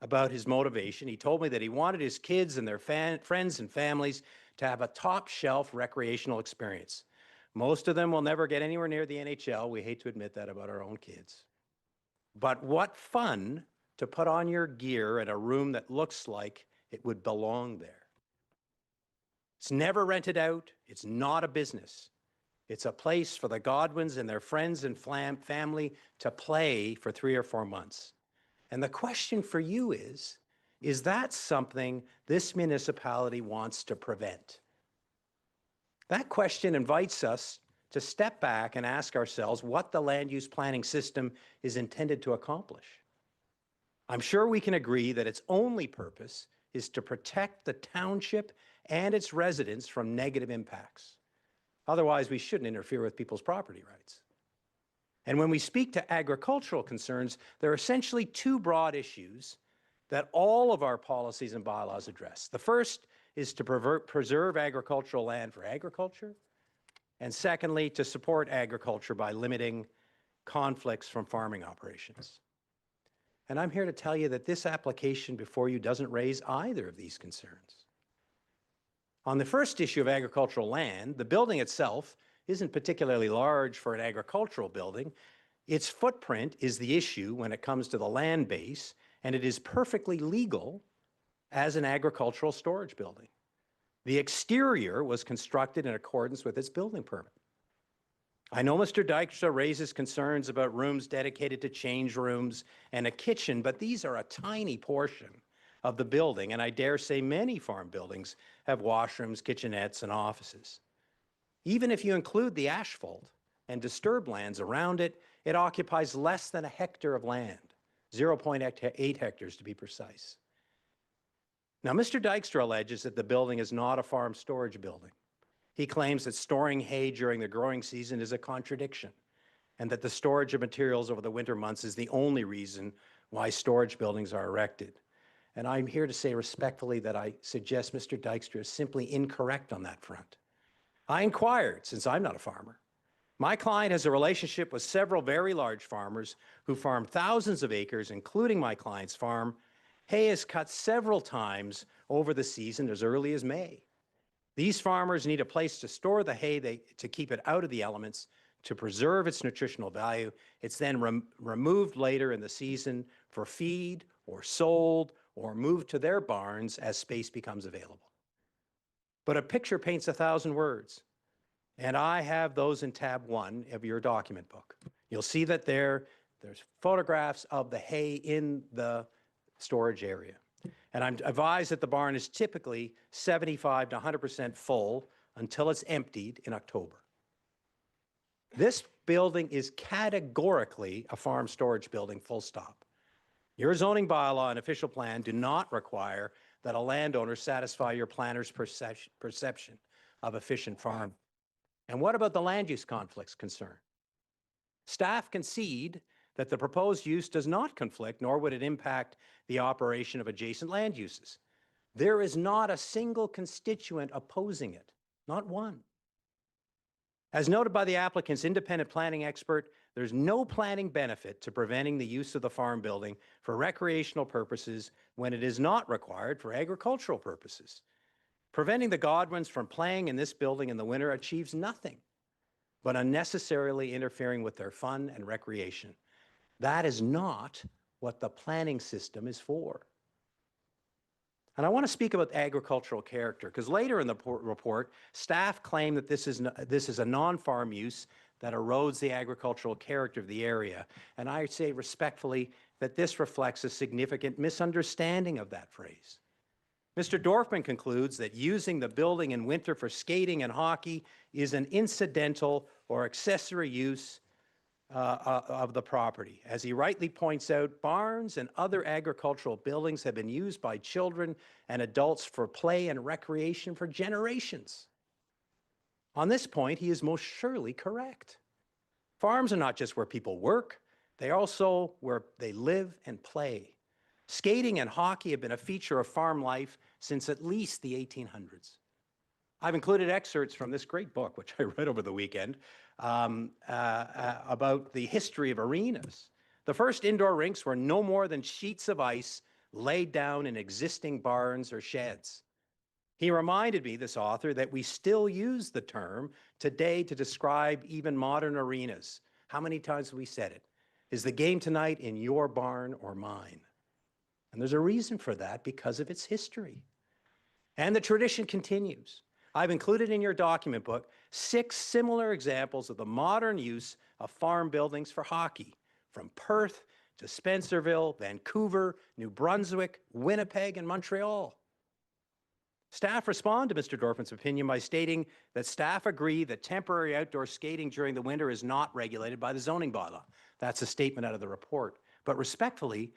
about his motivation, he told me that he wanted his kids and their friends and families to have a top-shelf recreational experience. Most of them will never get anywhere near the NHL. We hate to admit that about our own kids. But what fun to put on your gear in a room that looks like it would belong there. It's never rented out. It's not a business. It's a place for the Godwins and their friends and family to play for 3 or 4 months. And the question for you is that something this municipality wants to prevent? That question invites us to step back and ask ourselves what the land use planning system is intended to accomplish. I'm sure we can agree that its only purpose is to protect the township and its residents from negative impacts. Otherwise, we shouldn't interfere with people's property rights. And when we speak to agricultural concerns, there are essentially two broad issues that all of our policies and bylaws address. The first is to preserve agricultural land for agriculture, and secondly, to support agriculture by limiting conflicts from farming operations. And I'm here to tell you that this application before you doesn't raise either of these concerns. On the first issue of agricultural land, the building itself isn't particularly large for an agricultural building. Its footprint is the issue when it comes to the land base, and it is perfectly legal as an agricultural storage building. The exterior was constructed in accordance with its building permit. I know Mr. Dykstra raises concerns about rooms dedicated to change rooms and a kitchen, but these are a tiny portion of the building, and I dare say many farm buildings have washrooms, kitchenettes, and offices. Even if you include the asphalt and disturbed lands around it, it occupies less than a hectare of land, 0.8 hectares to be precise. Now, Mr. Dykstra alleges that the building is not a farm storage building. He claims that storing hay during the growing season is a contradiction, and that the storage of materials over the winter months is the only reason why storage buildings are erected. And I'm here to say respectfully that I suggest Mr. Dykstra is simply incorrect on that front. I inquired, since I'm not a farmer. My client has a relationship with several very large farmers who farm thousands of acres, including my client's farm. Hay is cut several times over the season, as early as May. These farmers need a place to store the hay to keep it out of the elements, to preserve its nutritional value. It's then removed later in the season for feed or sold or moved to their barns as space becomes available. But a picture paints 1,000 words, and I have those in tab 1 of your document book. You'll see that there's photographs of the hay in the storage area. And I'm advised that the barn is typically 75 to 100% full until it's emptied in October. This building is categorically a farm storage building, full stop. Your zoning bylaw and official plan do not require that a landowner satisfy your planner's perception of efficient farm. And what about the land use conflicts concern? Staff concede that the proposed use does not conflict, nor would it impact the operation of adjacent land uses. There is not a single constituent opposing it, not one. As noted by the applicant's independent planning expert, there's no planning benefit to preventing the use of the farm building for recreational purposes when it is not required for agricultural purposes. Preventing the Godwins from playing in this building in the winter achieves nothing but unnecessarily interfering with their fun and recreation. That is not what the planning system is for. And I want to speak about agricultural character, because later in the report, staff claim that this is a non-farm use that erodes the agricultural character of the area. And I say respectfully that this reflects a significant misunderstanding of that phrase. Mr. Dorfman concludes that using the building in winter for skating and hockey is an incidental or accessory use of the property. As he rightly points out, barns and other agricultural buildings have been used by children and adults for play and recreation for generations. On this point, he is most surely correct. Farms are not just where people work, they're also where they live and play. Skating and hockey have been a feature of farm life since at least the 1800s. I've included excerpts from this great book, which I read over the weekend, about the history of arenas. The first indoor rinks were no more than sheets of ice laid down in existing barns or sheds. He reminded me, this author, that we still use the term today to describe even modern arenas. How many times have we said it? Is the game tonight in your barn or mine? And there's a reason for that, because of its history. And the tradition continues. I've included in your document book 6 similar examples of the modern use of farm buildings for hockey, from Perth to Spencerville, Vancouver, New Brunswick, Winnipeg, and Montreal. Staff respond to Mr. Dorfman's opinion by stating that staff agree that temporary outdoor skating during the winter is not regulated by the zoning bylaw. That's a statement out of the report. But respectfully,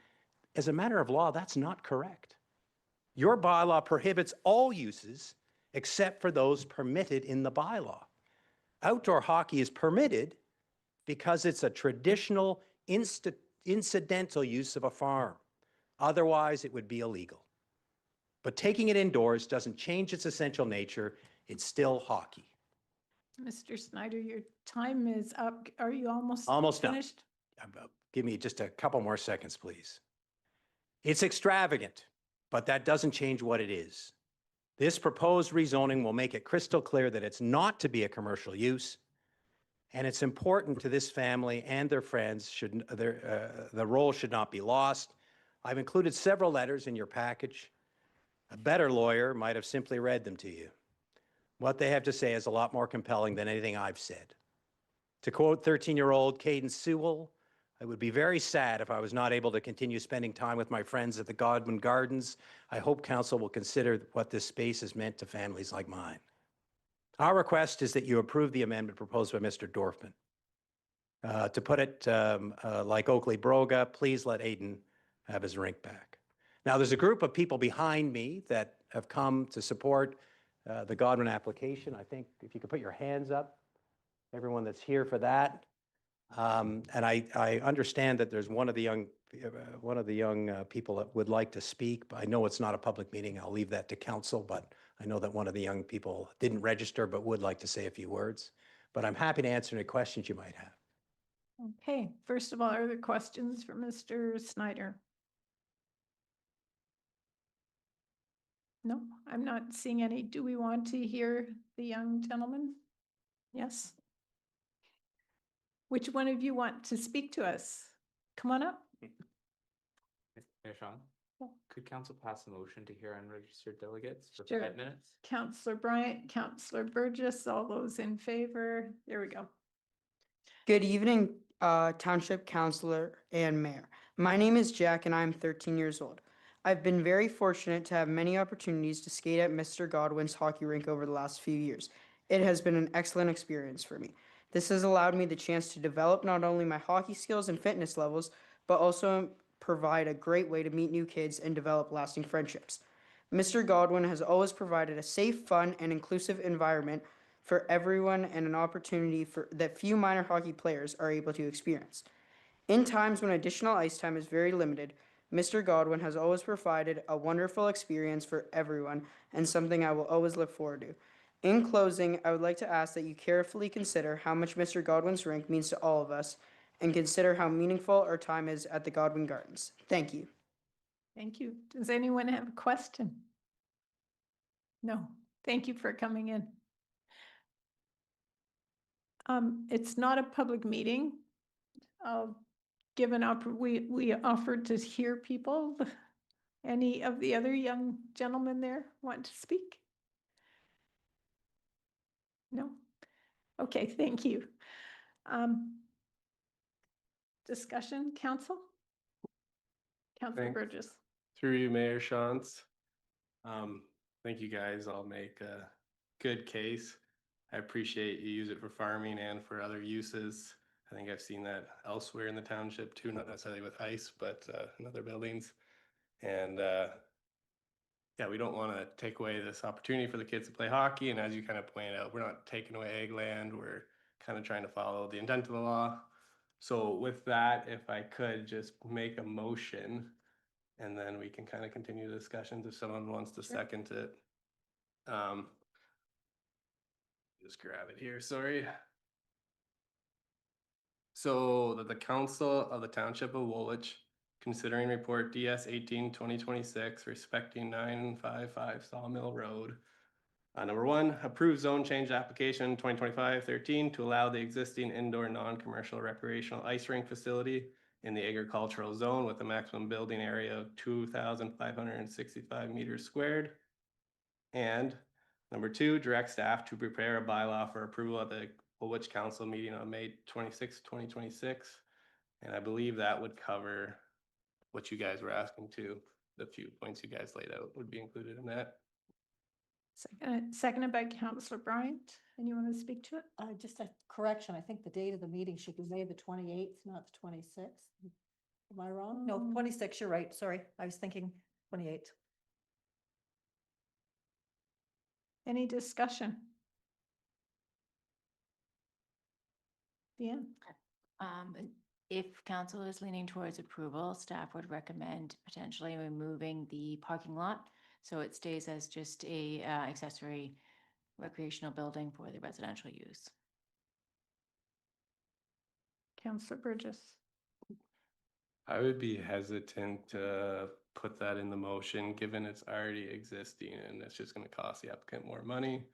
as a matter of law, that's not correct. Your bylaw prohibits all uses except for those permitted in the bylaw. Outdoor hockey is permitted because it's a traditional incidental use of a farm. Otherwise, it would be illegal. But taking it indoors doesn't change its essential nature. It's still hockey. Mr. Snider, your time is up. Are you almost finished? Done. Give me just a couple more seconds, please. It's extravagant, but that doesn't change what it is. This proposed rezoning will make it crystal clear that it's not to be a commercial use, and it's important to this family and their friends. The role should not be lost. I've included several letters in your package. A better lawyer might have simply read them to you. What they have to say is a lot more compelling than anything I've said. To quote 13-year-old Caden Sewell, I would be very sad if I was not able to continue spending time with my friends at the Godwin Gardens. I hope council will consider what this space has meant to families like mine. Our request is that you approve the amendment proposed by Mr. Dorfman. To put it like Oakley Broga, please let Aiden have his rink back. Now, there's a group of people behind me that have come to support the Godwin application. I think if you could put your hands up, everyone that's here for that. And I understand that there's one of the young people that would like to speak. But I know it's not a public meeting. I'll leave that to council, but I know that one of the young people didn't register but would like to say a few words. But I'm happy to answer any questions you might have. Okay, first of all, are there questions for Mr. Snider? No, I'm not seeing any. Do we want to hear the young gentleman? Yes. Which one of you want to speak to us? Come on up. Mayor Sean, could council pass a motion to hear unregistered delegates for Sure. 5 minutes? Councillor Bryant, Councillor Burgess, all those in favor. There we go. Good evening, Township Councillor and Mayor. My name is Jack and I'm 13 years old. I've been very fortunate to have many opportunities to skate at Mr. Godwin's hockey rink over the last few years. It has been an excellent experience for me. This has allowed me the chance to develop not only my hockey skills and fitness levels, but also provide a great way to meet new kids and develop lasting friendships. Mr. Godwin has always provided a safe, fun, and inclusive environment for everyone and an opportunity that few minor hockey players are able to experience. In times when additional ice time is very limited, Mr. Godwin has always provided a wonderful experience for everyone and something I will always look forward to. In closing, I would like to ask that you carefully consider how much Mr. Godwin's rink means to all of us and consider how meaningful our time is at the Godwin Gardens. Thank you. Thank you. Does anyone have a question? No. Thank you for coming in. It's not a public meeting. We offered to hear people. Any of the other young gentlemen there want to speak? No? Okay, thank you. Discussion, council? Councillor Thanks. Burgess. Through you, Mayor Shantz. I think you guys all make a good case. I appreciate you use it for farming and for other uses. I think I've seen that elsewhere in the township too, not necessarily with ice, but in other buildings. And yeah, we don't want to take away this opportunity for the kids to play hockey. And as you kind of pointed out, we're not taking away ag land. We're kind of trying to follow the intent of the law. So with that, if I could just make a motion and then we can kind of continue the discussions if someone wants to second it. Just grab it here, sorry. So that the Council of the Township of Woolwich, considering report DS 18/2026 respecting 955 Sawmill Road. Number 1, approve zone change application 2025-13 to allow the existing indoor non-commercial recreational ice rink facility in the agricultural zone with a maximum building area of 2,565 meters squared. And number 2, direct staff to prepare a bylaw for approval at the Woolwich Council meeting on May 26, 2026. And I believe that would cover what you guys were asking too. The few points you guys laid out would be included in that. Seconded by Councillor Bryant. Anyone want to speak to it? Just a correction. I think the date of the meeting should be May the 28th, not the 26th. Am I wrong? No, 26, you're right. Sorry. I was thinking 28th. Any discussion? Dan? If council is leaning towards approval, staff would recommend potentially removing the parking lot. So it stays as just a accessory recreational building for the residential use. Councillor Burgess. I would be hesitant to put that in the motion, given it's already existing and it's just gonna cost the applicant more money.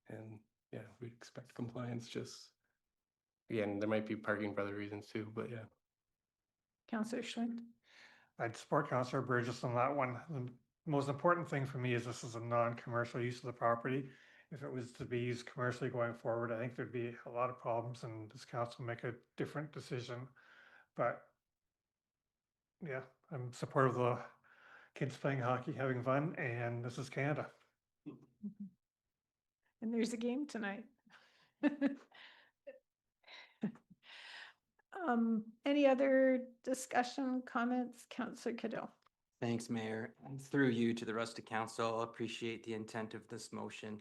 And yeah, we expect compliance, just, again, there might be parking for other reasons too, but yeah. Councillor Schwint. I'd support Councillor Burgess on that one. The most important thing for me is this is a non-commercial use of the property. If it was to be used commercially going forward, I think there'd be a lot of problems and this council will make a different decision. But yeah, I'm supportive of the kids playing hockey, having fun, and this is Canada. And there's a game tonight. Any other discussion, comments? Councillor Cadell. Thanks, Mayor. And through you to the rest of council, appreciate the intent of this motion.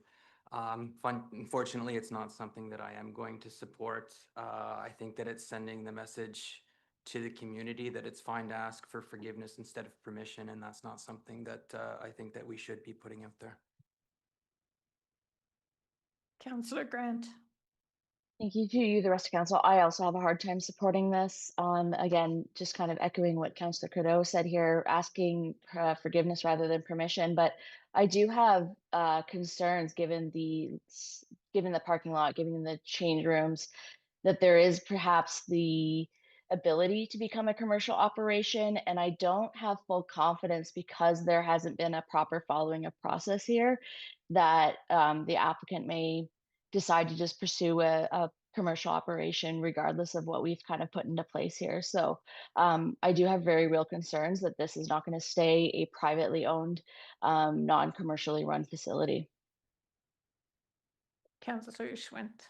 Unfortunately, it's not something that I am going to support. I think that it's sending the message to the community that it's fine to ask for forgiveness instead of permission, and that's not something that I think that we should be putting out there. Councillor Grant. Thank you to you, the rest of council. I also have a hard time supporting this. Again, just kind of echoing what Councillor Trudeau said here, asking forgiveness rather than permission. But I do have concerns given the parking lot, given the change rooms, that there is perhaps the ability to become a commercial operation. And I don't have full confidence because there hasn't been a proper following of process here that the applicant may decide to just pursue a commercial operation regardless of what we've kind of put into place here. So I do have very real concerns that this is not going to stay a privately owned, non-commercially run facility. Councillor Schwint.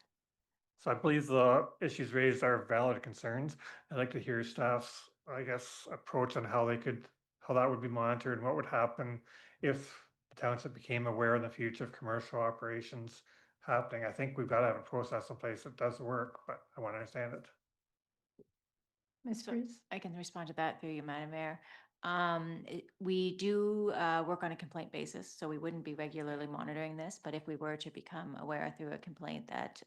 So I believe the issues raised are valid concerns. I'd like to hear staff's, I guess, approach on how that would be monitored and what would happen if the township became aware in the future of commercial operations happening. I think we've got to have a process in place that does work, but I want to understand it. Ms. Freeze. I can respond to that through you, Madam Mayor. We do work on a complaint basis, so we wouldn't be regularly monitoring this, but if we were to become aware through a complaint that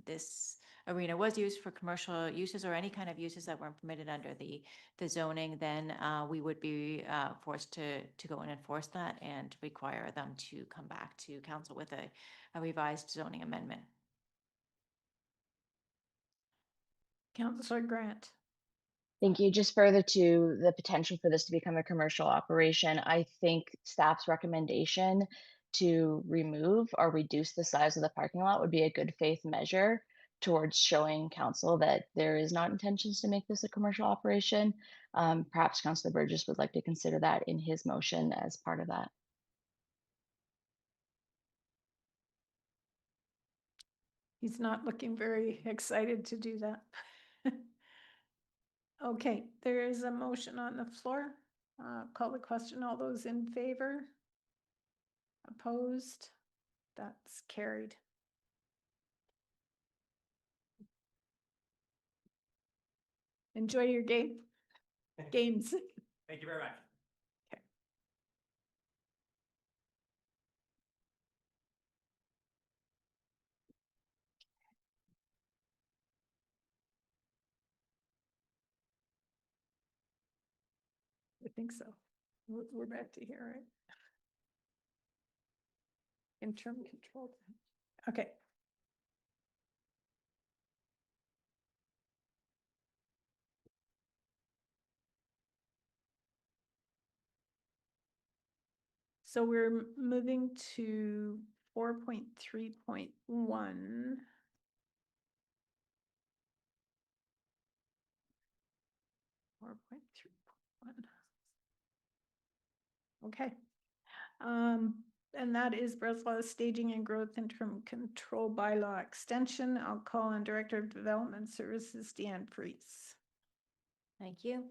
this arena was used for commercial uses or any kind of uses that weren't permitted under the zoning, then we would be forced to go and enforce that and require them to come back to council with a revised zoning amendment. Councillor Grant. Thank you. Just further to the potential for this to become a commercial operation, I think staff's recommendation to remove or reduce the size of the parking lot would be a good faith measure towards showing council that there is not intentions to make this a commercial operation. Perhaps Councillor Burgess would like to consider that in his motion as part of that. He's not looking very excited to do that. Okay, there is a motion on the floor. Call the question. All those in favor? Opposed? That's carried. Enjoy your games. Thank you very much. Okay. I think so. We're back to here, right? Interim control. Okay. So we're moving to 4.3.1. 4.3.1. Okay. And that is Breslau Staging and Growth Interim Control Bylaw Extension. I'll call on Director of Development Services, Deanne Freese. Thank you.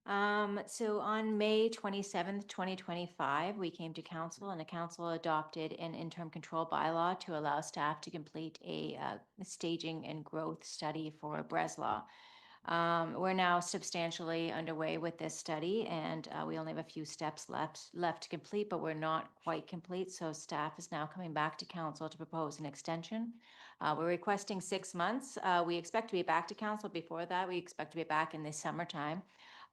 So on May 27th, 2025, we came to council and the council adopted an interim control bylaw to allow staff to complete a staging and growth study for Breslau. We're now substantially underway with this study and we only have a few steps left to complete, but we're not quite complete. So staff is now coming back to council to propose an extension. We're requesting 6 months. We expect to be back to council before that. We expect to be back in the summertime.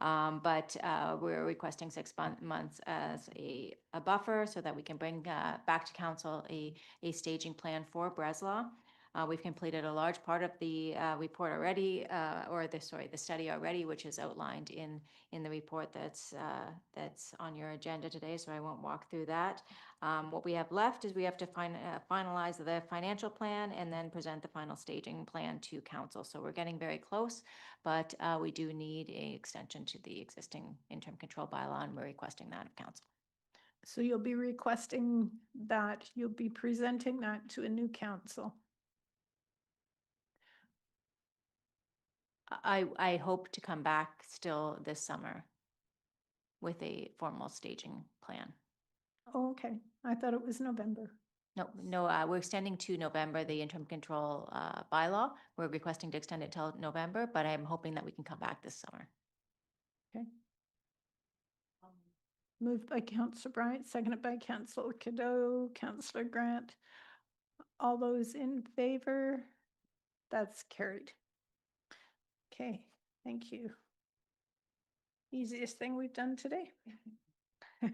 But we're requesting 6 months as a buffer so that we can bring back to council a staging plan for Breslau. We've completed a large part of the report already, the study already, which is outlined in the report that's on your agenda today, so I won't walk through that. What we have left is we have to finalize the financial plan and then present the final staging plan to council. So we're getting very close, but we do need an extension to the existing interim control bylaw, and we're requesting that of council. So you'll be requesting that, you'll be presenting that to a new council. I hope to come back still this summer with a formal staging plan. Oh, okay. I thought it was November. No, we're extending to November, the interim control bylaw. We're requesting to extend it till November, but I'm hoping that we can come back this summer. Okay. Moved by Councillor Bryant, seconded by Councillor Cadeau, Councillor Grant. All those in favor? That's carried. Okay, thank you. Easiest thing we've done today. Okay.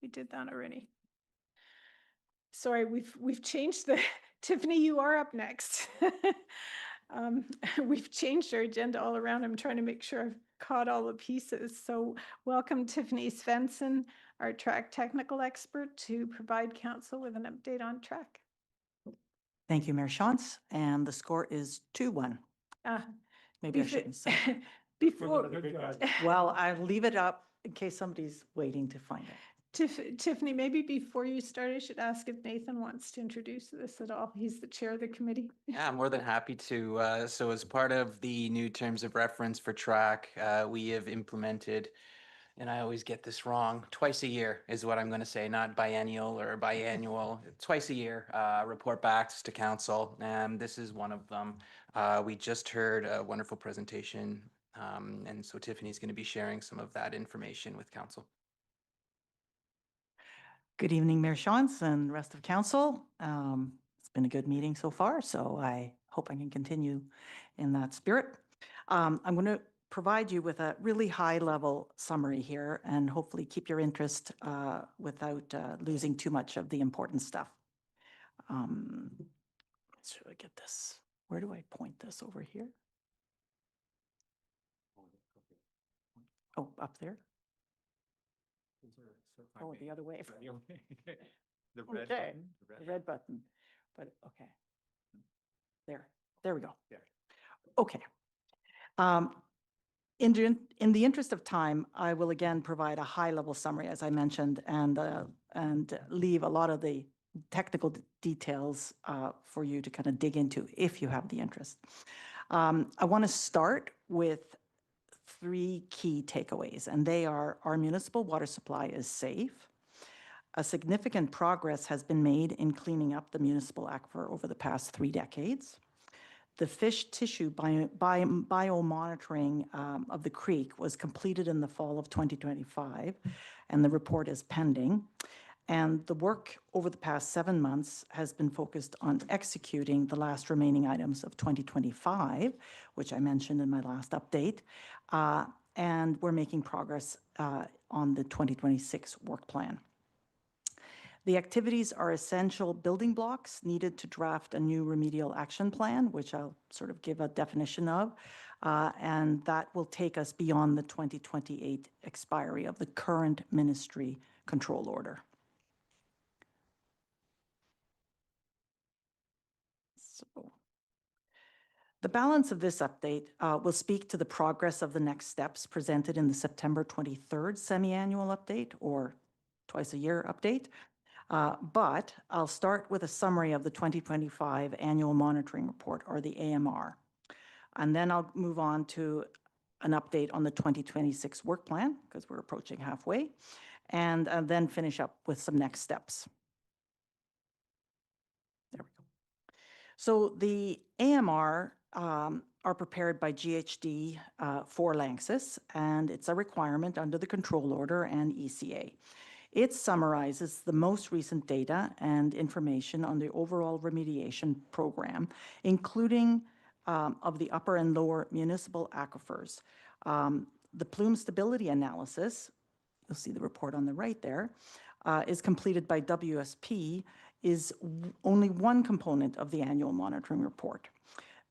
We did that already. Sorry, we've changed the, Tiffany, you are up next. We've changed our agenda all around. I'm trying to make sure I've caught all the pieces. So welcome Tiffany Svensson, our TRAC technical expert, to provide council with an update on TRAC. Thank you, Mayor Shantz, and the score is 2-1. Maybe I shouldn't say. Before, Well, I'll leave it up in case somebody's waiting to find it. Tiffany, maybe before you start, I should ask if Nathan wants to introduce this at all. He's the chair of the committee. Yeah, I'm more than happy to. So as part of the new terms of reference for TRAC, we have implemented, and I always get this wrong, twice a year is what I'm going to say, not biennial or biannual, twice a year, report backs to council. And this is one of them. We just heard a wonderful presentation. And so Tiffany's going to be sharing some of that information with council. Good evening, Mayor Shantz and rest of council. It's been a good meeting so far, so I hope I can continue in that spirit. I'm going to provide you with a really high-level summary here and hopefully keep your interest without losing too much of the important stuff. Should I get this? Where do I point this over here? Oh, up there? Oh, the other way. The red Okay, button. the red button, but okay. There we go. Okay. In the interest of time, I will again provide a high-level summary, as I mentioned, and leave a lot of the technical details for you to kind of dig into if you have the interest. I want to start with 3 key takeaways, and they are: our municipal water supply is safe. A significant progress has been made in cleaning up the municipal aquifer over the past 3 decades. The fish tissue biomonitoring of the creek was completed in the fall of 2025, and the report is pending. And the work over the past 7 months has been focused on executing the last remaining items of 2025, which I mentioned in my last update. And we're making progress on the 2026 work plan. The activities are essential building blocks needed to draft a new remedial action plan, which I'll sort of give a definition of, and that will take us beyond the 2028 expiry of the current ministry control order. So, the balance of this update will speak to the progress of the next steps presented in the September 23rd semi-annual update, or twice-a-year update. But I'll start with a summary of the 2025 Annual Monitoring Report, or the AMR. And then I'll move on to an update on the 2026 work plan, because we're approaching halfway, and then finish up with some next steps. There we go. So the AMR are prepared by GHD for Lanxess, and it's a requirement under the control order and ECA. It summarizes the most recent data and information on the overall remediation program, including of the upper and lower municipal aquifers. The plume stability analysis, you'll see the report on the right there, is completed by WSP, is only one component of the annual monitoring report.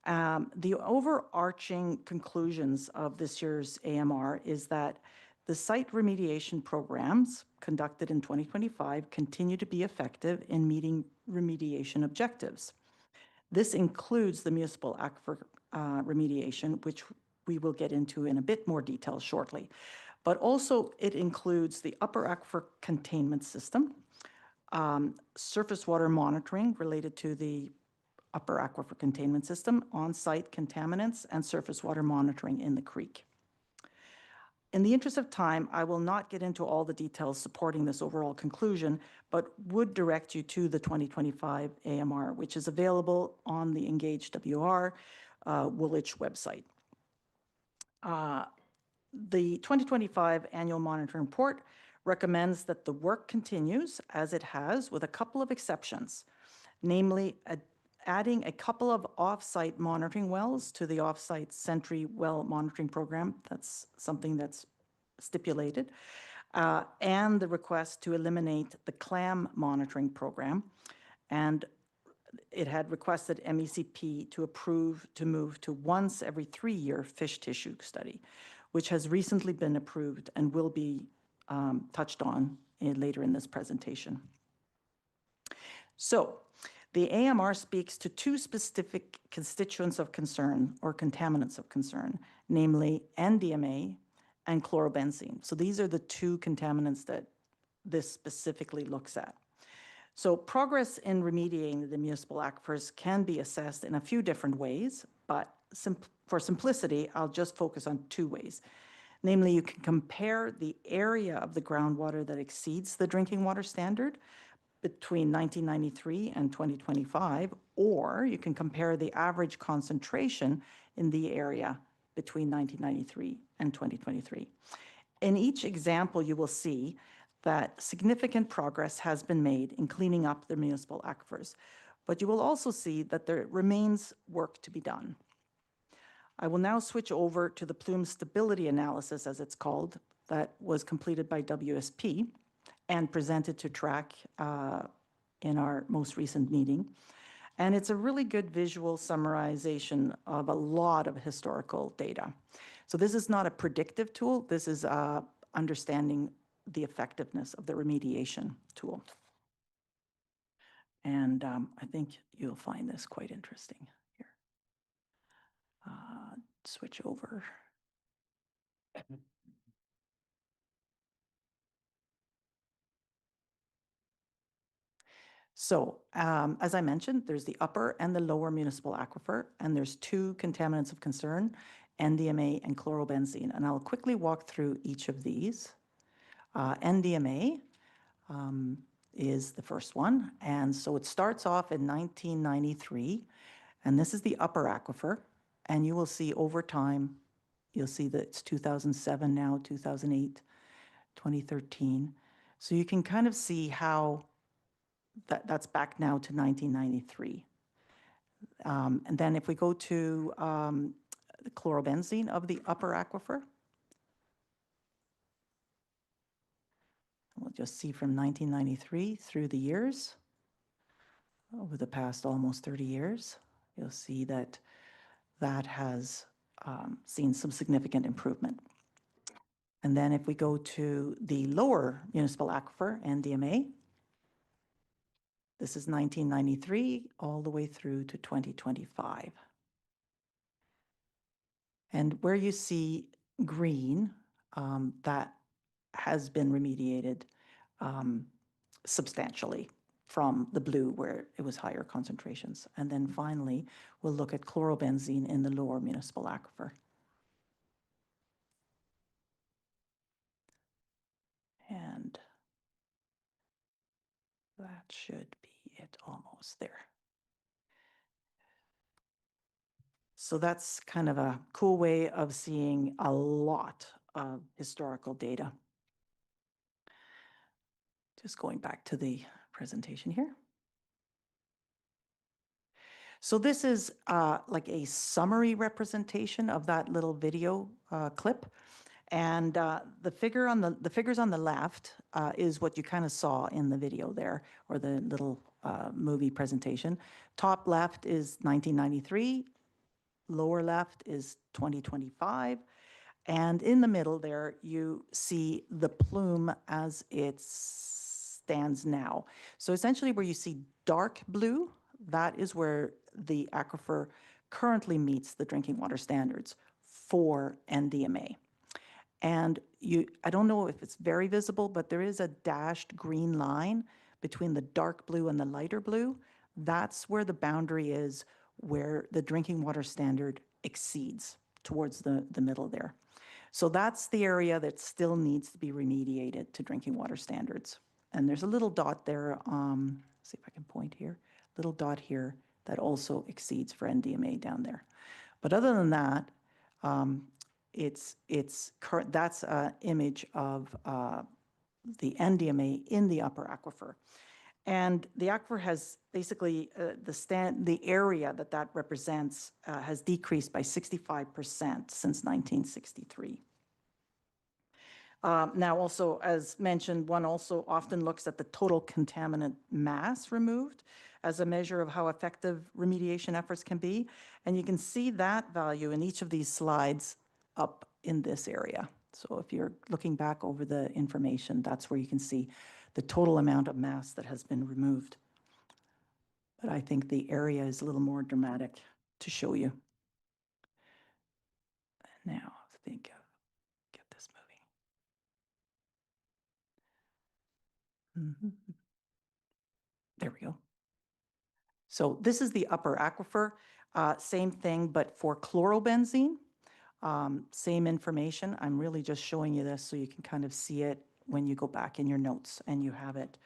The overarching conclusions of this year's AMR is that the site remediation programs conducted in 2025 continue to be effective in meeting remediation objectives. This includes the municipal aquifer remediation, which we will get into in a bit more detail shortly. But also it includes the upper aquifer containment system, surface water monitoring related to the upper aquifer containment system, on-site contaminants, and surface water monitoring in the creek. In the interest of time, I will not get into all the details supporting this overall conclusion, but would direct you to the 2025 AMR, which is available on the Engage WR Woolwich website. The 2025 Annual Monitoring Report recommends that the work continues as it has, with a couple of exceptions, namely adding a couple of off-site monitoring wells to the off-site Sentry well monitoring program. That's something that's stipulated. And the request to eliminate the clam monitoring program. And it had requested MECP to approve to move to once every 3-year fish tissue study, which has recently been approved and will be touched on later in this presentation. So, the AMR speaks to two specific constituents of concern or contaminants of concern, namely NDMA and chlorobenzene. So these are the two contaminants that this specifically looks at. So progress in remediating the municipal aquifers can be assessed in a few different ways, but for simplicity, I'll just focus on 2 ways. Namely, you can compare the area of the groundwater that exceeds the drinking water standard between 1993 and 2025, or you can compare the average concentration in the area between 1993 and 2023. In each example, you will see that significant progress has been made in cleaning up the municipal aquifers, but you will also see that there remains work to be done. I will now switch over to the plume stability analysis, as it's called, that was completed by WSP and presented to TRAC in our most recent meeting. And it's a really good visual summarization of a lot of historical data. So this is not a predictive tool. This is understanding the effectiveness of the remediation tool. And I think you'll find this quite interesting here. Switch over. So, as I mentioned, there's the upper and the lower municipal aquifer, and there's 2 contaminants of concern, NDMA and chlorobenzene. And I'll quickly walk through each of these. NDMA is the first one, and so it starts off in 1993, and this is the upper aquifer, and you will see over time, you'll see that it's 2007 now, 2008, 2013. So you can kind of see how that's back now to 1993. And then if we go to the chlorobenzene of the upper aquifer, we'll just see from 1993 through the years, over the past almost 30 years, you'll see that that has seen some significant improvement. And then if we go to the lower municipal aquifer, NDMA, this is 1993 all the way through to 2025. And where you see green, that has been remediated substantially from the blue where it was higher concentrations. And then finally, we'll look at chlorobenzene in the lower municipal aquifer. And that should be it almost there. So that's kind of a cool way of seeing a lot of historical data. Just going back to the presentation here. So this is like a summary representation of that little video clip. And the figures on the left is what you kind of saw in the video there, or the little movie presentation. Top left is 1993, lower left is 2025, and in the middle there you see the plume as it stands now. So essentially where you see dark blue, that is where the aquifer currently meets the drinking water standards for NDMA. And I don't know if it's very visible, but there is a dashed green line between the dark blue and the lighter blue. That's where the boundary is, where the drinking water standard exceeds towards the middle there. So that's the area that still needs to be remediated to drinking water standards. And there's a little dot there, see if I can point here, little dot here that also exceeds for NDMA down there. But other than that, that's an image of the NDMA in the upper aquifer. And the aquifer has basically, the area that represents has decreased by 65% since 1963. Now also, as mentioned, one also often looks at the total contaminant mass removed as a measure of how effective remediation efforts can be. And you can see that value in each of these slides up in this area. So if you're looking back over the information, that's where you can see the total amount of mass that has been removed. But I think the area is a little more dramatic to show you. Now, I think get this moving. There we go. So this is the upper aquifer, same thing, but for chlorobenzene, same information. I'm really just showing you this so you can kind of see it when you go back in your notes and you have it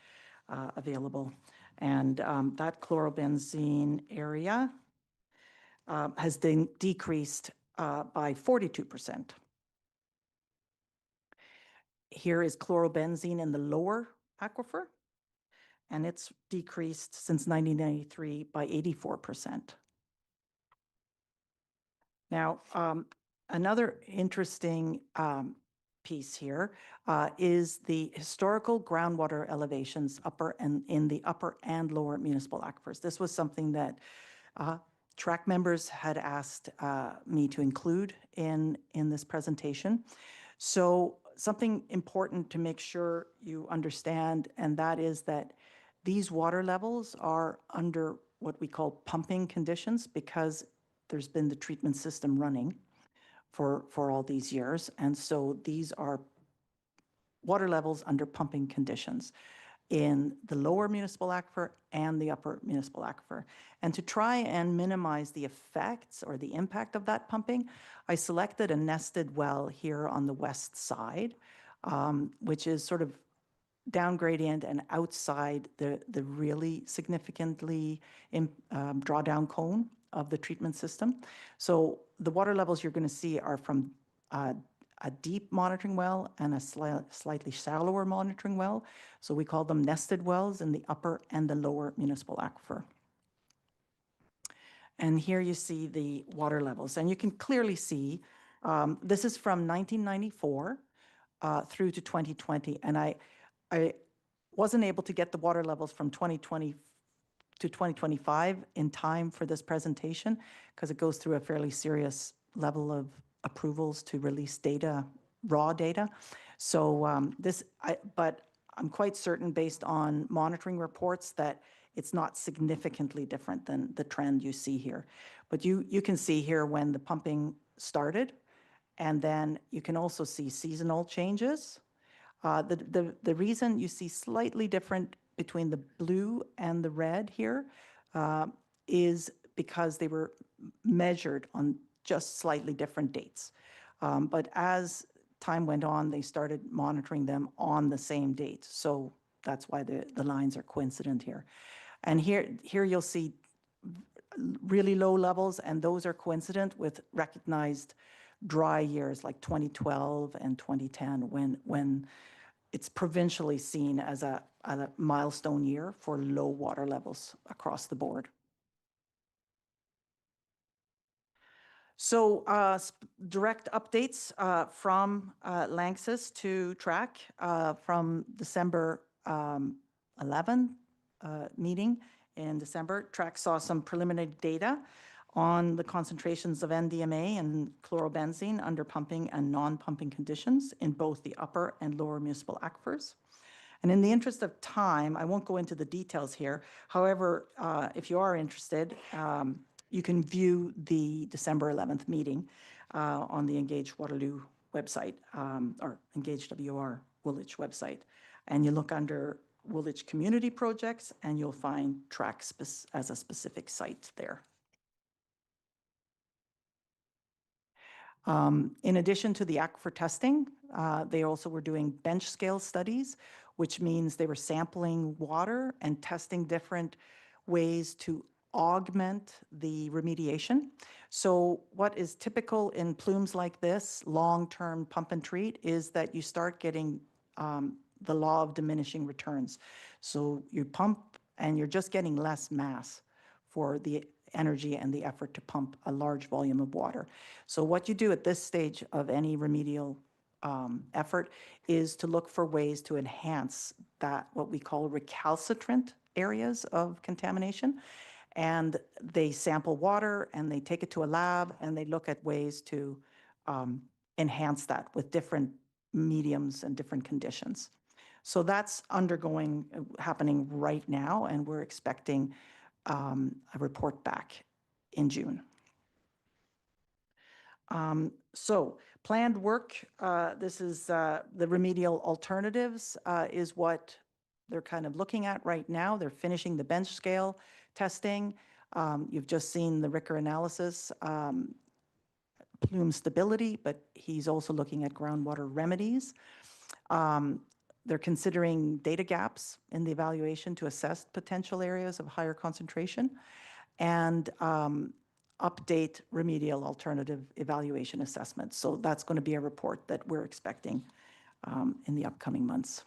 available. And that chlorobenzene area has been decreased by 42%. Here is chlorobenzene in the lower aquifer, and it's decreased since 1993 by 84%. Now, another interesting piece here is the historical groundwater elevations in the upper and lower municipal aquifers. This was something that TRAC members had asked me to include in this presentation. So something important to make sure you understand, and that is that these water levels are under what we call pumping conditions because there's been the treatment system running for all these years. And so these are water levels under pumping conditions in the lower municipal aquifer and the upper municipal aquifer. And to try and minimize the effects or the impact of that pumping, I selected a nested well here on the west side, which is sort of down gradient and outside the really significantly drawdown cone of the treatment system. So the water levels you're going to see are from a deep monitoring well and a slightly shallower monitoring well. So we call them nested wells in the upper and the lower municipal aquifer. And here you see the water levels. And you can clearly see, this is from 1994 through to 2020. And I wasn't able to get the water levels from 2020 to 2025 in time for this presentation because it goes through a fairly serious level of approvals to release data, raw data. So but I'm quite certain based on monitoring reports that it's not significantly different than the trend you see here. But you can see here when the pumping started, and then you can also see seasonal changes. The reason you see slightly different between the blue and the red here is because they were measured on just slightly different dates. But as time went on, they started monitoring them on the same date. So that's why the lines are coincident here. And here you'll see really low levels, and those are coincident with recognized dry years like 2012 and 2010 when it's provincially seen as a milestone year for low water levels across the board. So direct updates from Lanxess to TRAC from December 11 meeting in December. TRAC saw some preliminary data on the concentrations of NDMA and chlorobenzene under pumping and non-pumping conditions in both the upper and lower municipal aquifers. And in the interest of time, I won't go into the details here. However, if you are interested, you can view the December 11th meeting on the Engage Waterloo website, or Engage WR Woolwich website. And you look under Woolwich Community Projects and you'll find TRAC as a specific site there. In addition to the aquifer testing, they also were doing bench scale studies, which means they were sampling water and testing different ways to augment the remediation. So what is typical in plumes like this, long-term pump and treat, is that you start getting the law of diminishing returns. So you pump and you're just getting less mass for the energy and the effort to pump a large volume of water. So what you do at this stage of any remedial effort is to look for ways to enhance that, what we call recalcitrant areas of contamination. And they sample water and they take it to a lab and they look at ways to enhance that with different mediums and different conditions. So that's happening right now, and we're expecting a report back in June. So planned work, this is the remedial alternatives is what they're kind of looking at right now. They're finishing the bench scale testing. You've just seen the Ricker analysis, plume stability, but he's also looking at groundwater remedies. They're considering data gaps in the evaluation to assess potential areas of higher concentration and update remedial alternative evaluation assessments. So that's going to be a report that we're expecting in the upcoming months.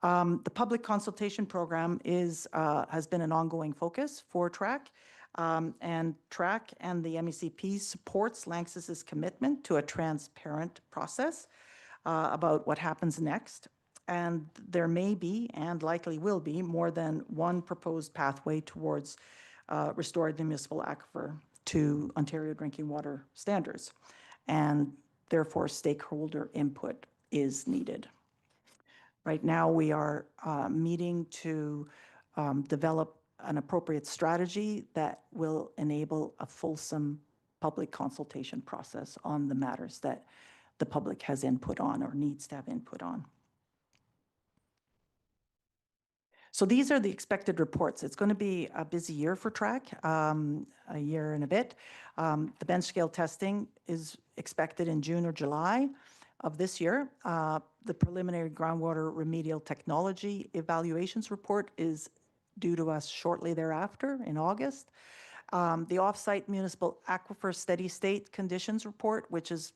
The public consultation program has been an ongoing focus for TRAC, and TRAC and the MECP supports Lanxess's commitment to a transparent process about what happens next. And there may be, and likely will be, more than one proposed pathway towards restoring the municipal aquifer to Ontario drinking water standards. And therefore, stakeholder input is needed. Right now, we are meeting to develop an appropriate strategy that will enable a fulsome public consultation process on the matters that the public has input on or needs to have input on. So these are the expected reports. It's going to be a busy year for TRAC, a year and a bit. The bench scale testing is expected in June or July of this year. The preliminary groundwater remedial technology evaluations report is due to us shortly thereafter in August. The offsite municipal aquifer steady state conditions report, which is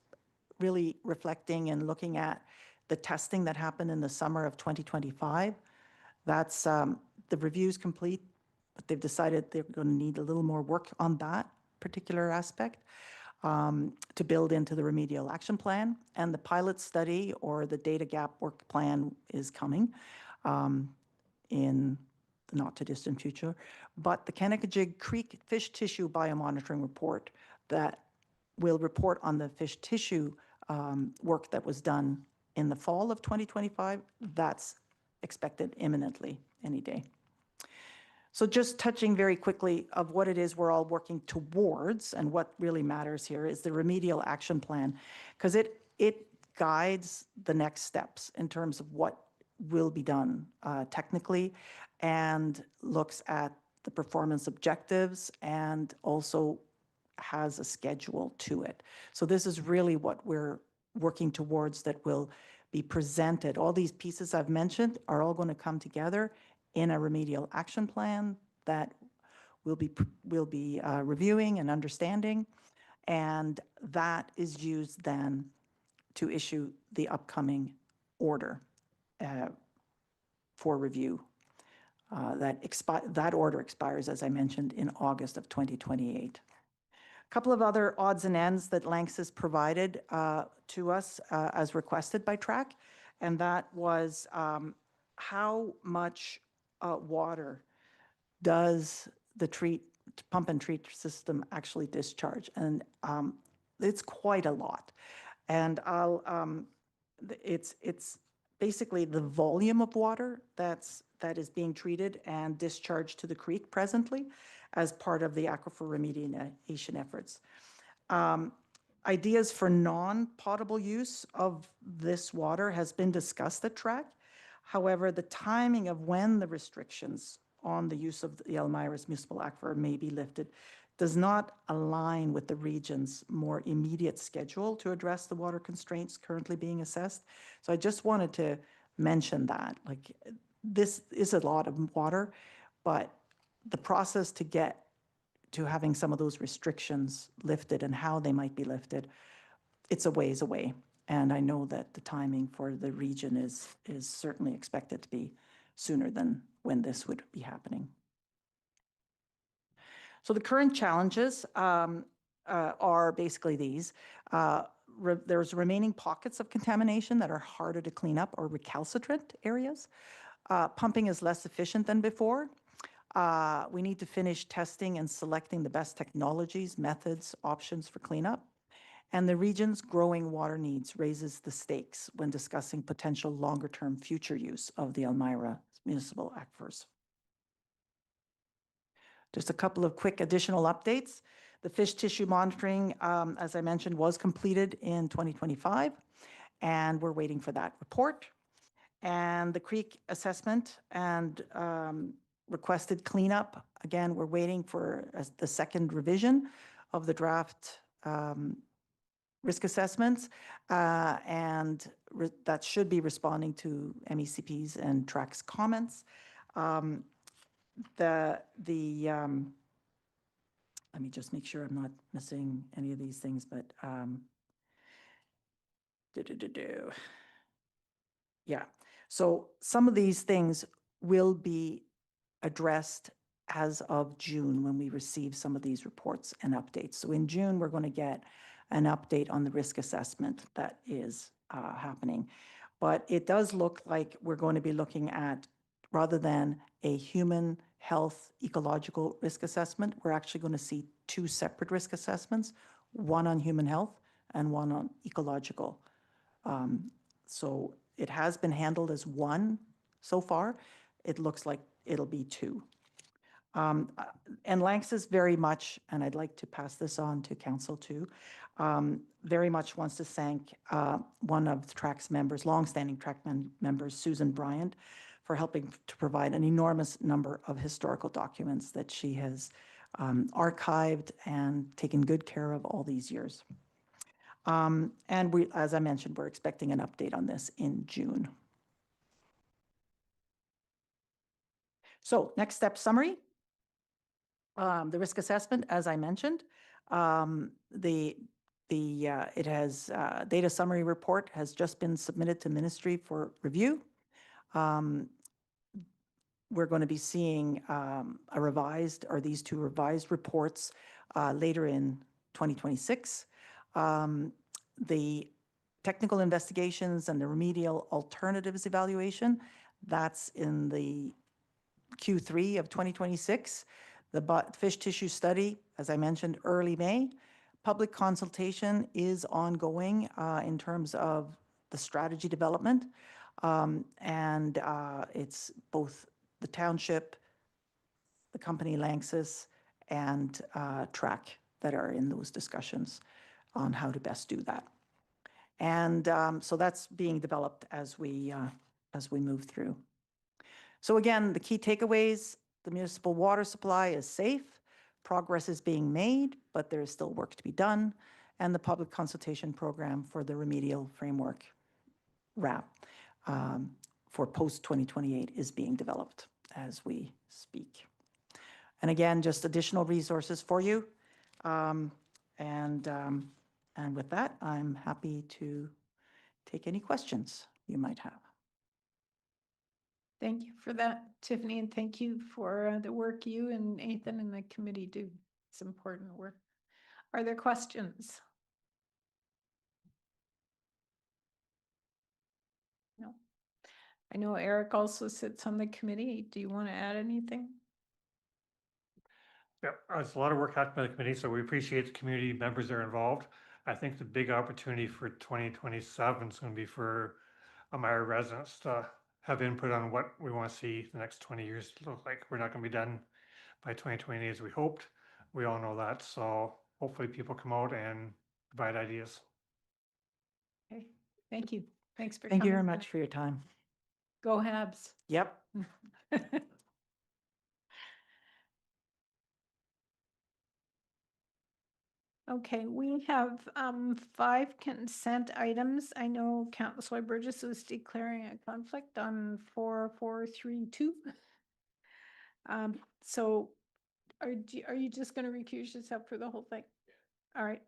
really reflecting and looking at the testing that happened in the summer of 2025. That's the review's complete, but they've decided they're going to need a little more work on that particular aspect to build into the remedial action plan. And the pilot study or the data gap work plan is coming in the not too distant future. But the Kennecajig Creek fish tissue biomonitoring report that will report on the fish tissue work that was done in the fall of 2025, that's expected imminently any day. So just touching very quickly of what it is we're all working towards, and what really matters here is the remedial action plan, because it guides the next steps in terms of what will be done technically, and looks at the performance objectives and also has a schedule to it. So this is really what we're working towards that will be presented. All these pieces I've mentioned are all going to come together in a remedial action plan that we'll be reviewing and understanding, and that is used then to issue the upcoming order for review that order expires, as I mentioned, in August of 2028. A couple of other odds and ends that Lanxess provided to us as requested by TRAC, and that was how much water does the pump and treat system actually discharge, and it's quite a lot. And it's basically the volume of water that is being treated and discharged to the creek presently as part of the aquifer remediation efforts. Ideas for non-potable use of this water has been discussed at TRAC. However, the timing of when the restrictions on the use of the Elmira's municipal aquifer may be lifted does not align with the region's more immediate schedule to address the water constraints currently being assessed. So I just wanted to mention that, like, this is a lot of water, but the process to get to having some of those restrictions lifted and how they might be lifted, it's a ways away. And I know that the timing for the region is certainly expected to be sooner than when this would be happening. So the current challenges are basically these. There's remaining pockets of contamination that are harder to clean up or recalcitrant areas. Pumping is less efficient than before. We need to finish testing and selecting the best technologies, methods, options for cleanup. And the region's growing water needs raises the stakes when discussing potential longer-term future use of the Elmira municipal aquifers. Just a couple of quick additional updates. The fish tissue monitoring, as I mentioned, was completed in 2025, and we're waiting for that report. And the creek assessment and requested cleanup, again, we're waiting for the second revision of the draft risk assessments, and that should be responding to MECP's and TRAC's comments. Let me just make sure I'm not missing any of these things, but yeah. So some of these things will be addressed as of June when we receive some of these reports and updates. So in June, we're going to get an update on the risk assessment that is happening. But it does look like we're going to be looking at, rather than a human health ecological risk assessment, we're actually going to see two separate risk assessments, one on human health and one on ecological. So it has been handled as one so far. It looks like it'll be two. And Lanxess very much, and I'd like to pass this on to Council too, very much wants to thank one of the TRAC's members, longstanding TRAC members, Susan Bryant, for helping to provide an enormous number of historical documents that she has archived and taken good care of all these years. And we, as I mentioned, we're expecting an update on this in June. So next step summary. The risk assessment, as I mentioned, it has data summary report has just been submitted to Ministry for review. We're going to be seeing a revised, or these two revised reports later in 2026. The technical investigations and the remedial alternatives evaluation, that's in the Q3 of 2026. The fish tissue study, as I mentioned, early May. Public consultation is ongoing in terms of the strategy development. And it's both the township, the company Lanxess, and TRAC that are in those discussions on how to best do that. And so that's being developed as we move through. So again, the key takeaways: the municipal water supply is safe, progress is being made, but there is still work to be done, and the public consultation program for the remedial framework RAP for post-2028 is being developed as we speak. And again, just additional resources for you. And with that, I'm happy to take any questions you might have. Thank you for that, Tiffany, and thank you for the work you and Nathan and the committee do. It's important work. Are there questions? No. I know Eric also sits on the committee. Do you want to add anything? Yeah, it's a lot of work happened by the committee, so we appreciate the community members that are involved. I think the big opportunity for 2027 is going to be for our residents to have input on what we want to see the next 20 years look like. We're not going to be done by 2020 as we hoped. We all know that. So hopefully people come out and provide ideas. Okay, thank you. Thanks for Thank you very coming. much for your time. Go Habs. Yep. Okay, we have 5 consent items. I know Councillor Burgess is declaring a conflict on 4432. So are you just going to recuse yourself for the whole thing? All right.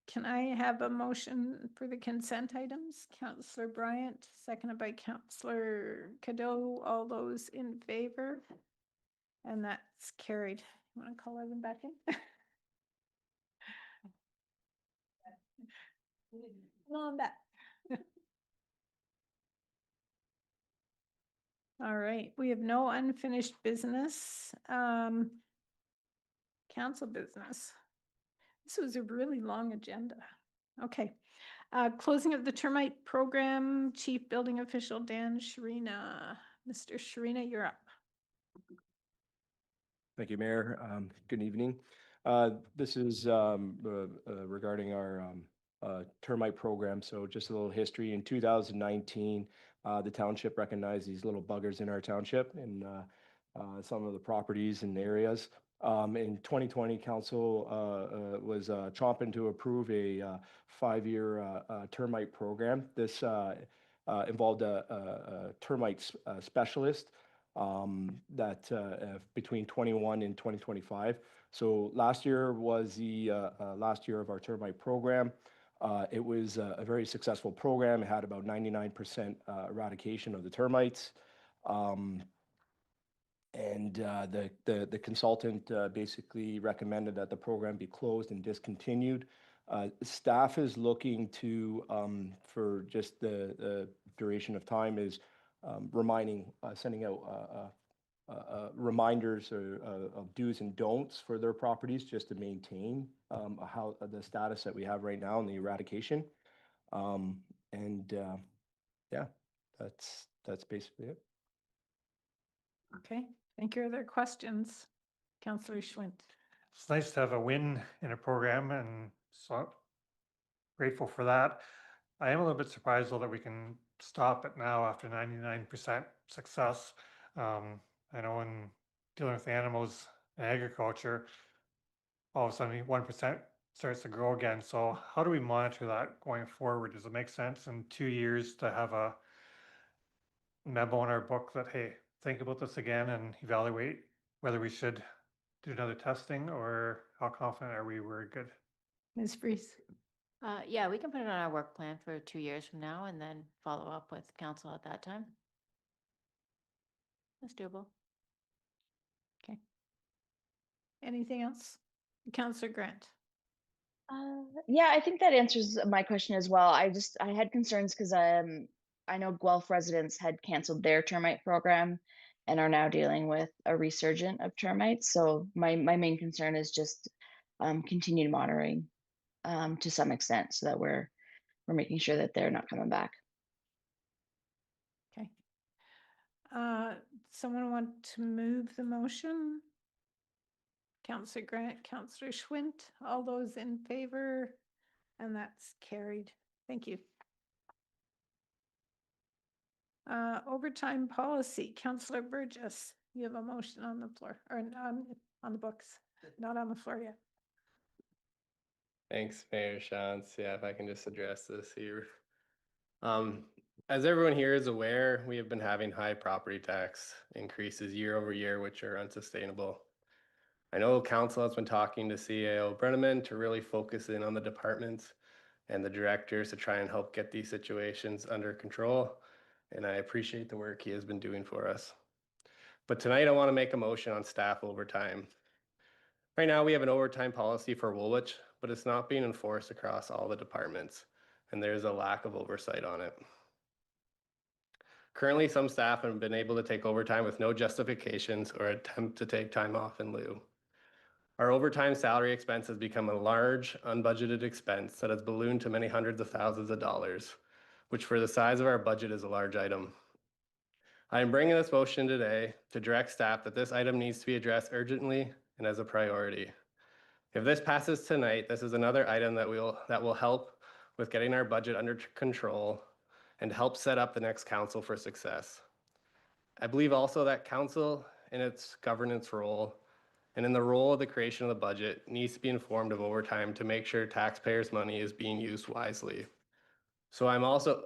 Can I have a motion for the consent items? Councillor Bryant, seconded by Councillor Cadeau. All those in favor? And that's carried. You want to call them back in? Come on back. All right, we have no unfinished business. Council business. This was a really long agenda. Okay. Closing of the termite program, Chief Building Official Dan Sharina. Mr. Sharina, you're up. Thank you, Mayor. Good evening. This is regarding our termite program. So just a little history. In 2019, the township recognized these little buggers in our township and some of the properties and areas. In 2020, council was chomping to approve a 5-year termite program. This involved a termite specialist that between 21 and 2025. So last year was the last year of our termite program. It was a very successful program. It had about 99% eradication of the termites. And the consultant basically recommended that the program be closed and discontinued. Staff is looking to, for just the duration of time, is sending out reminders of do's and don'ts for their properties just to maintain how the status that we have right now in the eradication. Yeah, that's basically it. Okay, thank you. Other questions? Councillor Schwint. It's nice to have a win in a program, and so grateful for that. I am a little bit surprised though that we can stop it now after 99% success. I know in dealing with animals and agriculture, all of a sudden 1% starts to grow again. So how do we monitor that going forward? Does it make sense in 2 years to have a memo in our book that, hey, think about this again and evaluate whether we should do another testing, or how confident are we we're good? Ms. Freese. Yeah, we can put it on our work plan for 2 years from now and then follow up with council at that time. That's doable. Okay. Anything else? Councillor Grant. Yeah, I think that answers my question as well. I had concerns because I know Guelph residents had canceled their termite program and are now dealing with a resurgent of termites. So my main concern is just continued monitoring to some extent, so that we're making sure that they're not coming back. Okay. Someone want to move the motion? Councillor Grant, Councillor Schwint, all those in favor? And that's carried. Thank you. Overtime policy, Councillor Burgess, you have a motion on the floor, or on the books, not on the floor yet. Thanks, Mayor Shantz. Yeah, if I can just address this here. As everyone here is aware, we have been having high property tax increases year over year, which are unsustainable. I know council has been talking to CAO Brenneman to really focus in on the departments and the directors to try and help get these situations under control. and I appreciate the work he has been doing for us. But tonight I want to make a motion on staff overtime. Right now we have an overtime policy for Woolwich, but it's not being enforced across all the departments, and there's a lack of oversight on it. Currently, some staff have been able to take overtime with no justifications or attempt to take time off in lieu. Our overtime salary expense has become a large, unbudgeted expense that has ballooned to many hundreds of thousands of dollars, which for the size of our budget is a large item. I am bringing this motion today to direct staff that this item needs to be addressed urgently and as a priority. If this passes tonight, this is another item that will help with getting our budget under control and help set up the next council for success. I believe also that council in its governance role and in the role of the creation of the budget needs to be informed of overtime to make sure taxpayers' money is being used wisely. So I'm also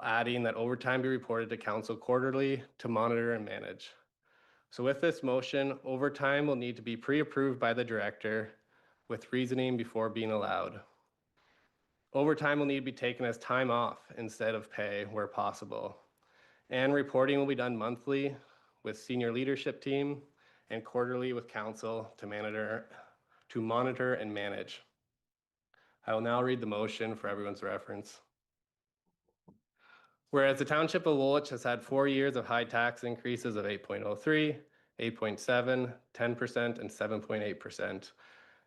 adding that overtime be reported to council quarterly to monitor and manage. So with this motion, overtime will need to be pre-approved by the director with reasoning before being allowed. Overtime will need to be taken as time off instead of pay where possible. And reporting will be done monthly with senior leadership team and quarterly with council to monitor and manage. I will now read the motion for everyone's reference. Whereas the Township of Woolwich has had 4 years of high tax increases of 8.03, 8.7, 10%, and 7.8%.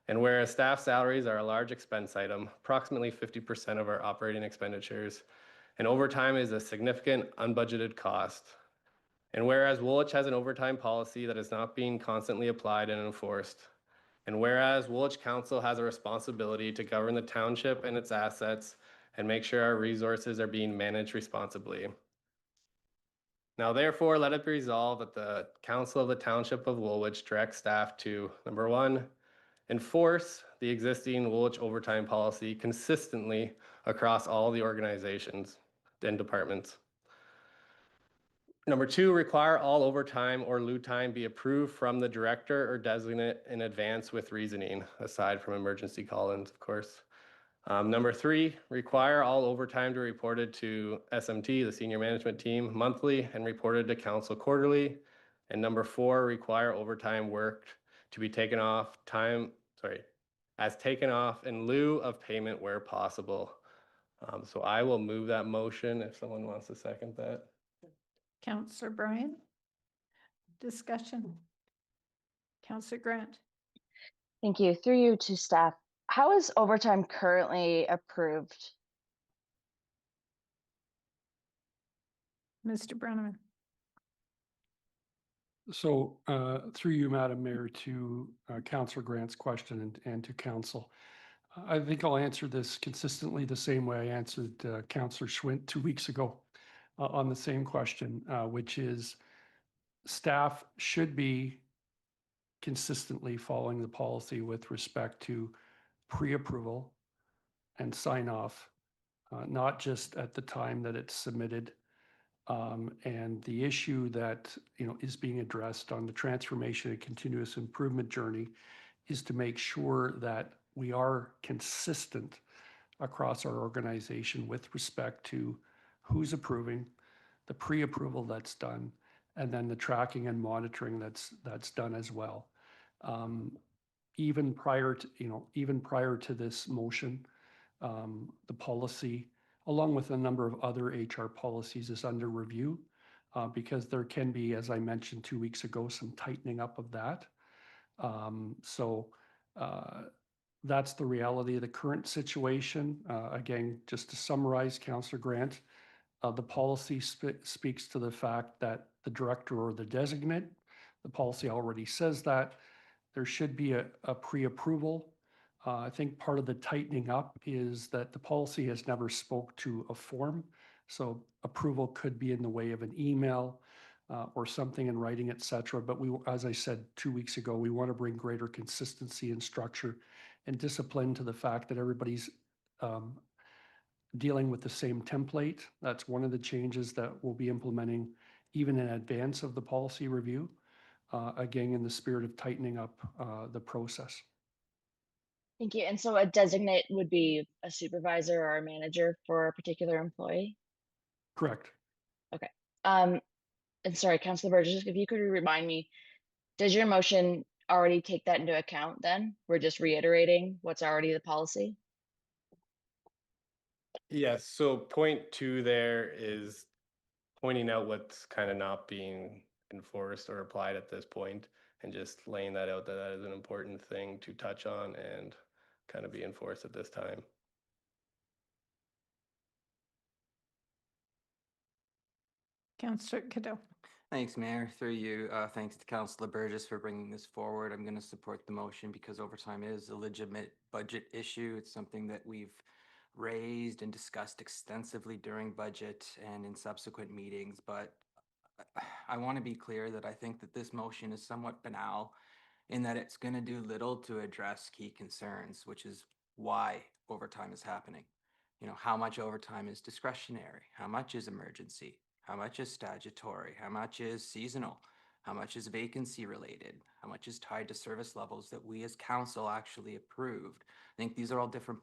And whereas staff salaries are a large expense item, approximately 50% of our operating expenditures, and overtime is a significant unbudgeted cost. And whereas Woolwich has an overtime policy that is not being constantly applied and enforced, and whereas Woolwich Council has a responsibility to govern the township and its assets and make sure our resources are being managed responsibly. Now, therefore, let it be resolved that the Council of the Township of Woolwich directs staff to, number one, enforce the existing Woolwich overtime policy consistently across all the organizations and departments. Number two, require all overtime or lieu time be approved from the director or designate in advance with reasoning, aside from emergency call-ins, of course. Number three, require all overtime to be reported to SMT, the senior management team, monthly and reported to council quarterly. And number four, require overtime worked to be taken off as taken off in lieu of payment where possible. So I will move that motion if someone wants to second that. Councillor Bryan. Discussion. Councillor Grant. Thank you. Through you to staff. How is overtime currently approved? Mr. Brenneman. So through you, Madam Mayor, to Councillor Grant's question and to council. I think I'll answer this consistently the same way I answered Councillor Schwint 2 weeks ago on the same question, which is staff should be consistently following the policy with respect to pre-approval and sign off, not just at the time that it's submitted. And the issue that is being addressed on the transformation and continuous improvement journey is to make sure that we are consistent across our organization with respect to who's approving, the pre-approval that's done, and then the tracking and monitoring that's done as well. Even prior to this motion, the policy, along with a number of other HR policies, is under review because there can be, as I mentioned 2 weeks ago, some tightening up of that. So that's the reality of the current situation. Again, just to summarize, Councillor Grant, the policy speaks to the fact that the director or the designate, the policy already says that there should be a pre-approval. I think part of the tightening up is that the policy has never spoke to a form. So approval could be in the way of an email or something in writing, et cetera. But we, as I said 2 weeks ago, we want to bring greater consistency and structure and discipline to the fact that everybody's dealing with the same template. That's one of the changes that we'll be implementing even in advance of the policy review, again, in the spirit of tightening up the process. Thank you. And so a designate would be a supervisor or a manager for a particular employee? Correct. Okay. And sorry, Councillor Burgess, if you could remind me, does your motion already take that into account then? We're just reiterating what's already the policy? Yes, so point two there is pointing out what's kind of not being enforced or applied at this point, and just laying that out that that is an important thing to touch on and kind of be enforced at this time. Councillor Cadeau. Thanks, Mayor. Through you, thanks to Councillor Burgess for bringing this forward. I'm going to support the motion because overtime is a legitimate budget issue. It's something that we've raised and discussed extensively during budget and in subsequent meetings, but I want to be clear that I think that this motion is somewhat banal in that it's going to do little to address key concerns, which is why overtime is happening. You know, how much overtime is discretionary? How much is emergency? How much is statutory? How much is seasonal? How much is vacancy related? How much is tied to service levels that we as council actually approved? I think these are all different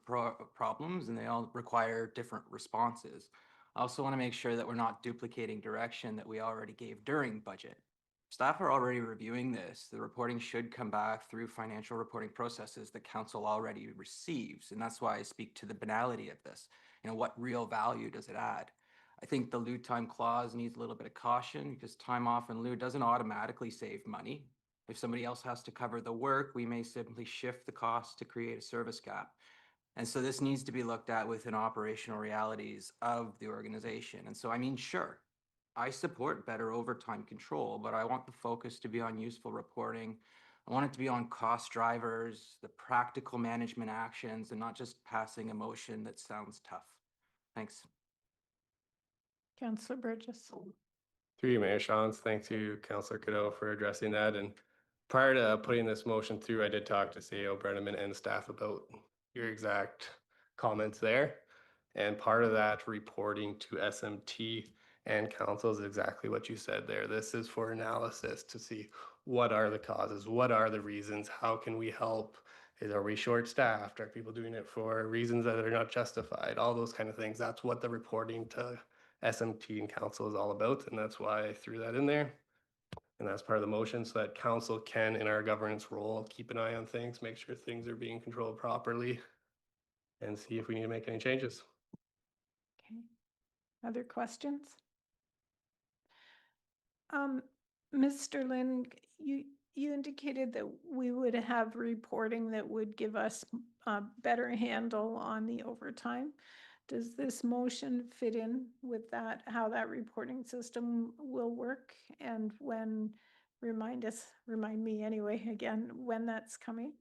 problems and they all require different responses. I also want to make sure that we're not duplicating direction that we already gave during budget. Staff are already reviewing this. The reporting should come back through financial reporting processes that council already receives. And that's why I speak to the banality of this. You know, what real value does it add? I think the lieu time clause needs a little bit of caution because time off in lieu doesn't automatically save money. If somebody else has to cover the work, we may simply shift the cost to create a service gap. And so this needs to be looked at within operational realities of the organization. And so, I mean, sure, I support better overtime control, but I want the focus to be on useful reporting. I want it to be on cost drivers, the practical management actions, and not just passing a motion that sounds tough. Thanks. Councillor Burgess. Through you, Mayor Shawns, thank you, Councillor Cadeau, for addressing that. And prior to putting this motion through, I did talk to CEO Brenneman and staff about your exact comments there. And part of that reporting to SMT and council is exactly what you said there. This is for analysis to see what are the causes, what are the reasons, how can we help? Are we short-staffed? Are people doing it for reasons that are not justified? All those kind of things. That's what the reporting to SMT and council is all about, and that's why I threw that in there. And that's part of the motion so that council can, in our governance role, keep an eye on things, make sure things are being controlled properly, and see if we need to make any changes. Okay. Other questions? Mr. Lynn, you indicated that we would have reporting that would give us a better handle on the overtime. Does this motion fit in with that, how that reporting system will work? And when, remind me anyway, again, when that's coming?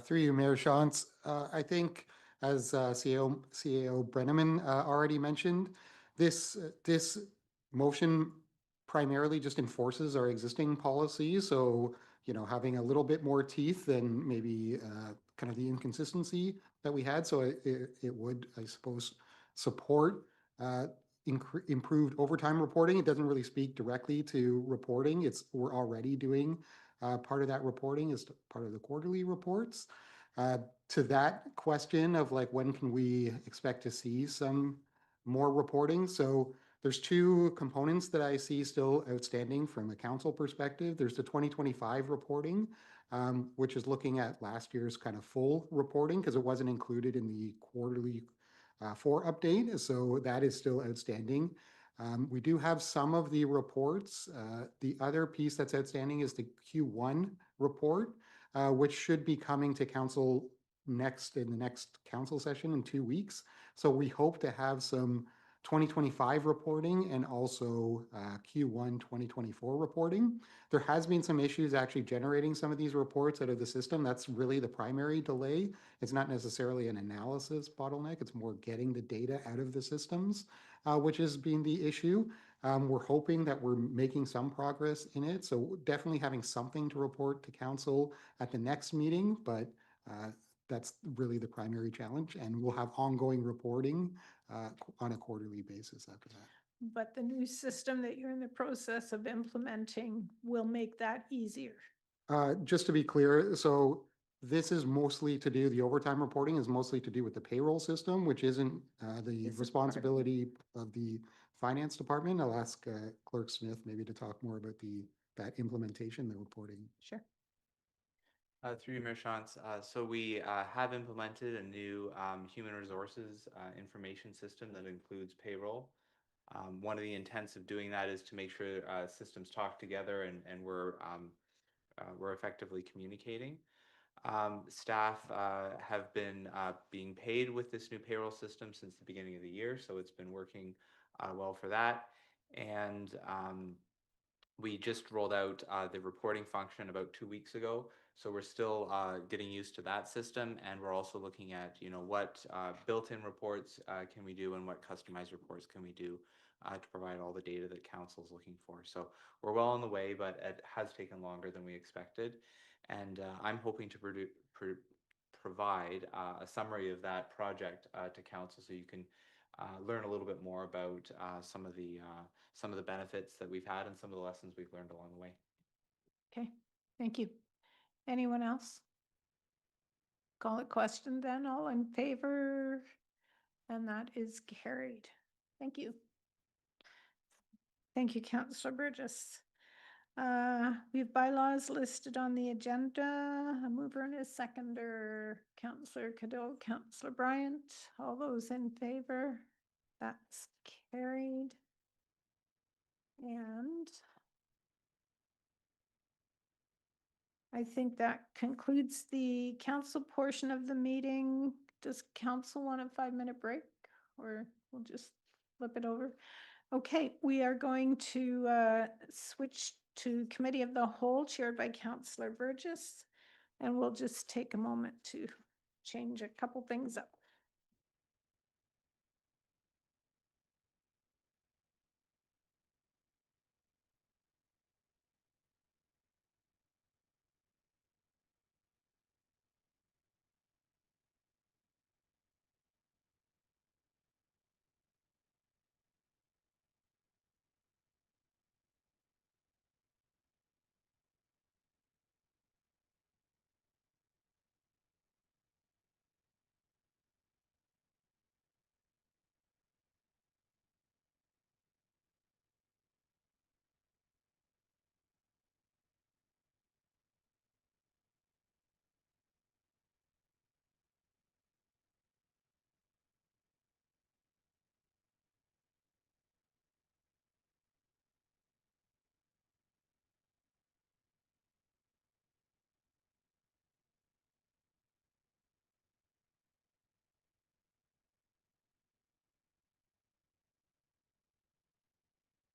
Through you, Mayor Shantz. I think as CAO Brenneman already mentioned, this motion primarily just enforces our existing policies. So, you know, having a little bit more teeth than maybe kind of the inconsistency that we had. So it would, I suppose, support improved overtime reporting. It doesn't really speak directly to reporting. We're already doing part of that reporting is part of the quarterly reports. To that question of like, when can we expect to see some more reporting? So there's two components that I see still outstanding from a council perspective. There's the 2025 reporting, which is looking at last year's kind of full reporting because it wasn't included in the quarterly 4 update. So that is still outstanding. We do have some of the reports. The other piece that's outstanding is the Q1 report, which should be coming to council in the next council session in 2 weeks. So we hope to have some 2025 reporting and also Q1 2024 reporting. There has been some issues actually generating some of these reports out of the system. That's really the primary delay. It's not necessarily an analysis bottleneck. It's more getting the data out of the systems, which has been the issue. We're hoping that we're making some progress in it. So definitely having something to report to council at the next meeting, but that's really the primary challenge. And we'll have ongoing reporting on a quarterly basis after that. But the new system that you're in the process of implementing will make that easier. Just to be clear, so this is mostly to do, the overtime reporting is mostly to do with the payroll system, which isn't the responsibility of the Finance Department. I'll ask Clerk Smith maybe to talk more about that implementation, the reporting. Sure. Through you, Mayor Shantz, so we have implemented a new human resources information system that includes payroll. One of the intents of doing that is to make sure systems talk together and we're effectively communicating. Staff have been being paid with this new payroll system since the beginning of the year, so it's been working well for that. And we just rolled out the reporting function about 2 weeks ago, so we're still getting used to that system, and we're also looking at what built-in reports can we do and what customized reports can we do to provide all the data that council's looking for. So we're well on the way, but it has taken longer than we expected, and I'm hoping to provide a summary of that project to council so you can learn a little bit more about some of the benefits that we've had and some of the lessons we've learned along the way. Okay, thank you. Anyone else? Call it question then, all in favor? And that is carried. Thank you. Thank you, Councillor Burgess. We have bylaws listed on the agenda. A mover and a seconder, Councillor Cadeau, Councillor Bryant. All those in favor? That's carried. And I think that concludes the council portion of the meeting. Does council want a 5-minute break, or we'll just flip it over? Okay, we are going to switch to Committee of the Whole chaired by Councillor Burgess, and we'll just take a moment to change a couple things up.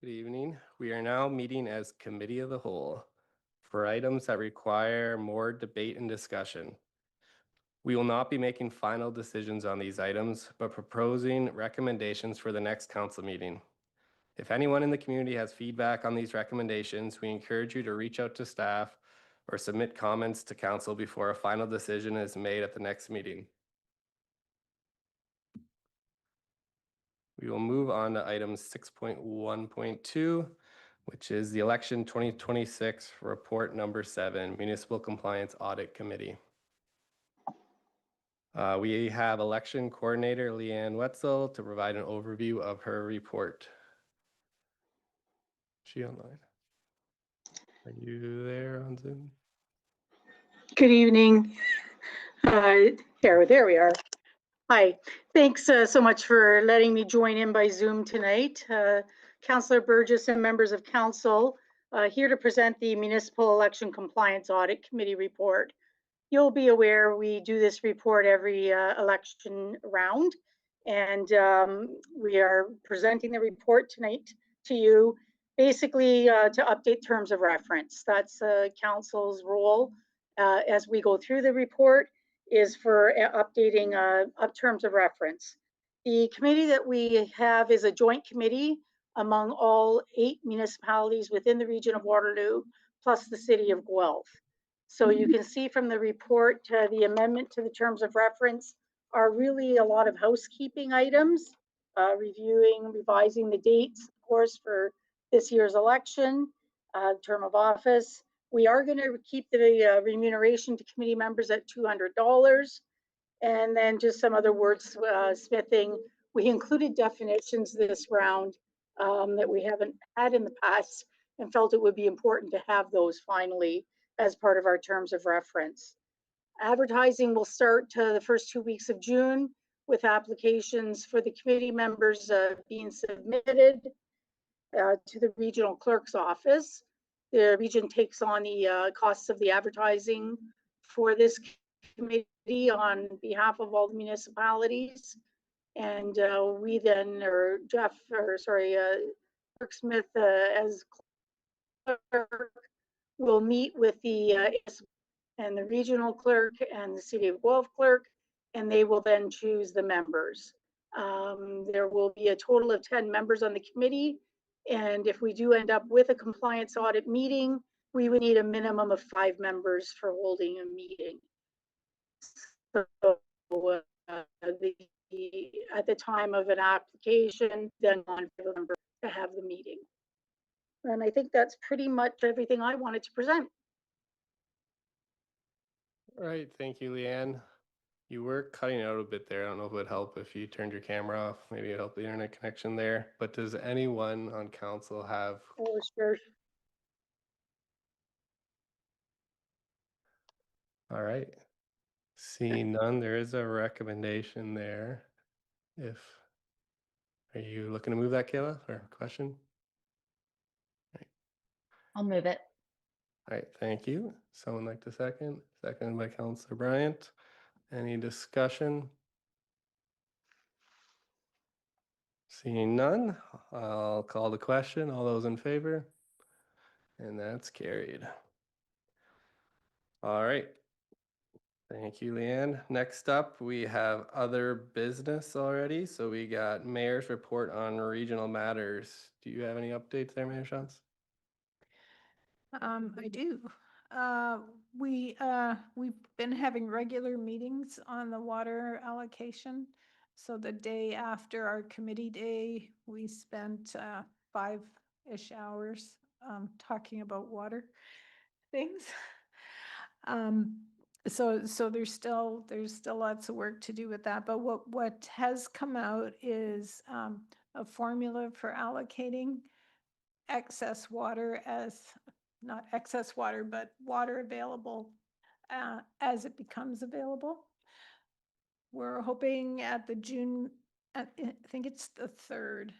Good evening. We are now meeting as Committee of the Whole for items that require more debate and discussion. We will not be making final decisions on these items, but proposing recommendations for the next council meeting. If anyone in the community has feedback on these recommendations, we encourage you to reach out to staff or submit comments to council before a final decision is made at the next meeting. We will move on to item 6.1.2, which is the election 2026 report number 7, Municipal Compliance Audit Committee. We have election coordinator Leanne Wetzel to provide an overview of her report. Is she online? Are you there on Zoom? Good evening. There we are. Hi, thanks so much for letting me join in by Zoom tonight. Councillor Burgess and members of council, here to present the Municipal Election Compliance Audit Committee report. You'll be aware we do this report every election round, and we are presenting the report tonight to you, basically to update terms of reference. That's council's role as we go through the report, is for updating terms of reference. The committee that we have is a joint committee among all 8 municipalities within the region of Waterloo, plus the city of Guelph. So you can see from the report, the amendment to the terms of reference are really a lot of housekeeping items, revising the dates, of course, for this year's election, term of office. We are going to keep the remuneration to committee members at $200, and then just some other words smithing. We included definitions this round that we haven't had in the past, and felt it would be important to have those finally as part of our terms of reference. Advertising will start the first 2 weeks of June, with applications for the committee members being submitted to the regional clerk's office. The region takes on the costs of the advertising for this committee on behalf of all the municipalities. And we then, or Jeff, or sorry, Clerk Smith as clerk will meet with the and the regional clerk and the City of Guelph clerk, and they will then choose the members. There will be a total of 10 members on the committee, and if we do end up with a compliance audit meeting, we would need a minimum of 5 members for holding a meeting. So at the time of an application, then on for the member to have the meeting. And I think that's pretty much everything I wanted to present. All right, thank you, Leanne. You were cutting out a bit there. I don't know if it would help if you turned your camera off. Maybe it'd help the internet connection there. But does anyone on council have? Oh, sure. All right. Seeing none, there is a recommendation there. Are you looking to move that, Kayla, or question? I'll move it. All right, thank you. Someone like to second? Seconded by Councillor Bryant. Any discussion? Seeing none, I'll call the question. All those in favor? And that's carried. All right. Thank you, Leanne. Next up, we have other business already. So we got Mayor's report on regional matters. Do you have any updates there, Mayor Shantz? I do. We've been having regular meetings on the water allocation. So the day after our committee day, we spent 5-ish hours talking about water things. So there's still lots of work to do with that. But what has come out is a formula for allocating excess water as, not excess water, but water available as it becomes available. We're hoping at the June, I think it's the 3rd,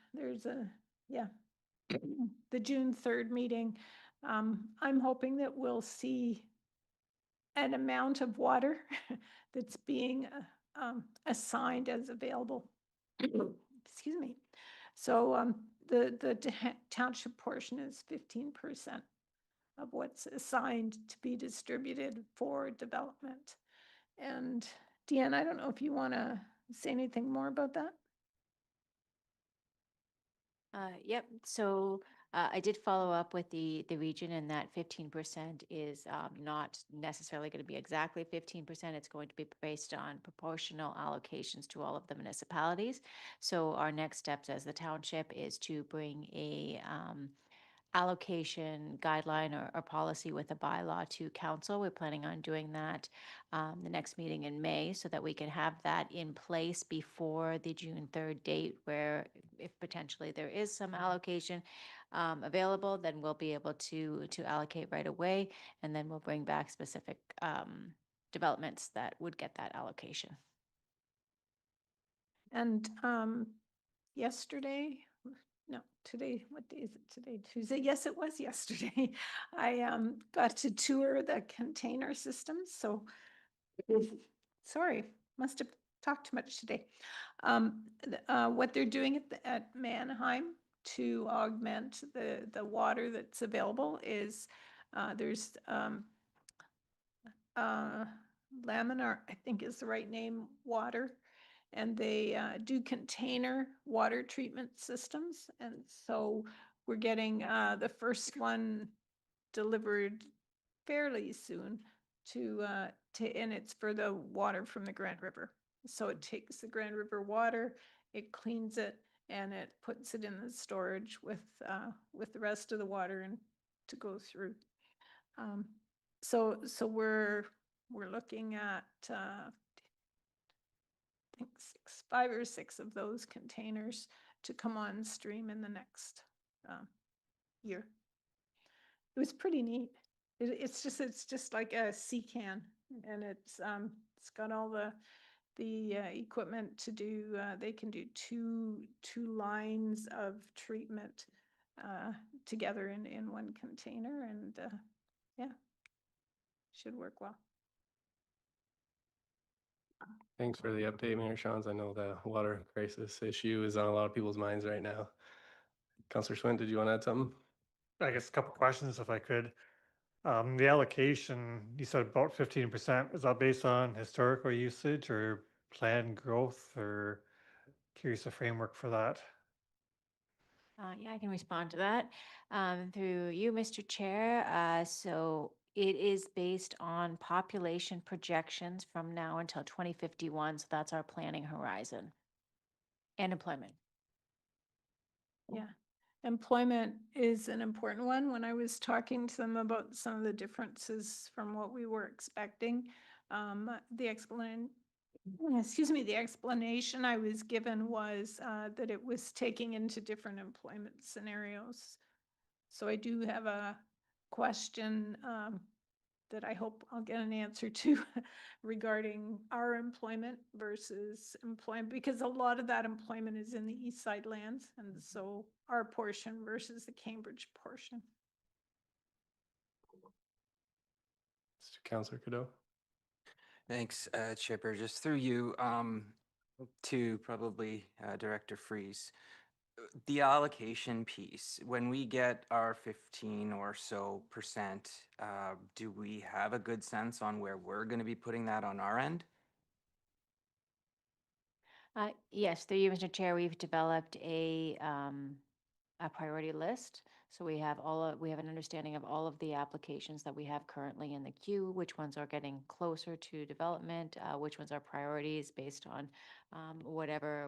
the June 3rd meeting. I'm hoping that we'll see an amount of water that's being assigned as available. Excuse me. So the township portion is 15% of what's assigned to be distributed for development. And Deanne, I don't know if you want to say anything more about that. Yep. So I did follow up with the region, and that 15% is not necessarily going to be exactly 15%. It's going to be based on proportional allocations to all of the municipalities. So our next steps as the township is to bring a allocation guideline or policy with a bylaw to council. We're planning on doing that the next meeting in May, so that we can have that in place before the June 3rd date, where if potentially there is some allocation available, then we'll be able to allocate right away, and then we'll bring back specific developments that would get that allocation. And yesterday, no, today, what day is it today? Tuesday? Yes, it was yesterday. I got to tour the container systems. So sorry, must have talked too much today. What they're doing at Mannheim to augment the water that's available is there's laminar, I think is the right name, water. And they do container water treatment systems. And so we're getting the first one delivered fairly soon and it's for the water from the Grand River. So it takes the Grand River water, it cleans it, and it puts it in the storage with the rest of the water and to go through. So we're looking at I think 5 or 6 of those containers to come on stream in the next year. It was pretty neat. It's just like a sea can, and it's got all the equipment to do. They can do two lines of treatment together in one container, and yeah, should work well. Thanks for the update, Mayor Shawns. I know the water crisis issue is on a lot of people's minds right now. Councillor Swint, did you want to add something? I guess a couple questions if I could. The allocation, you said about 15%. Is that based on historical usage or planned growth, or curious the framework for that? Yeah, I can respond to that through you, Mr. Chair. So it is based on population projections from now until 2051. So that's our planning horizon. And employment. Yeah. Employment is an important one. When I was talking to them about some of the differences from what we were expecting, the explanation I was given was that it was taking into different employment scenarios. So I do have a question that I hope I'll get an answer to regarding our employment versus employment, because a lot of that employment is in the East Side lands, and so our portion versus the Cambridge portion. Councillor Cadeau. Thanks, Chair Burgess. Through you to probably Director Freeze. The allocation piece, when we get our 15 or so %, do we have a good sense on where we're going to be putting that on our end? Yes, through you, Mr. Chair, we've developed a priority list. So we have we have an understanding of all of the applications that we have currently in the queue, which ones are getting closer to development, which ones are priorities based on whatever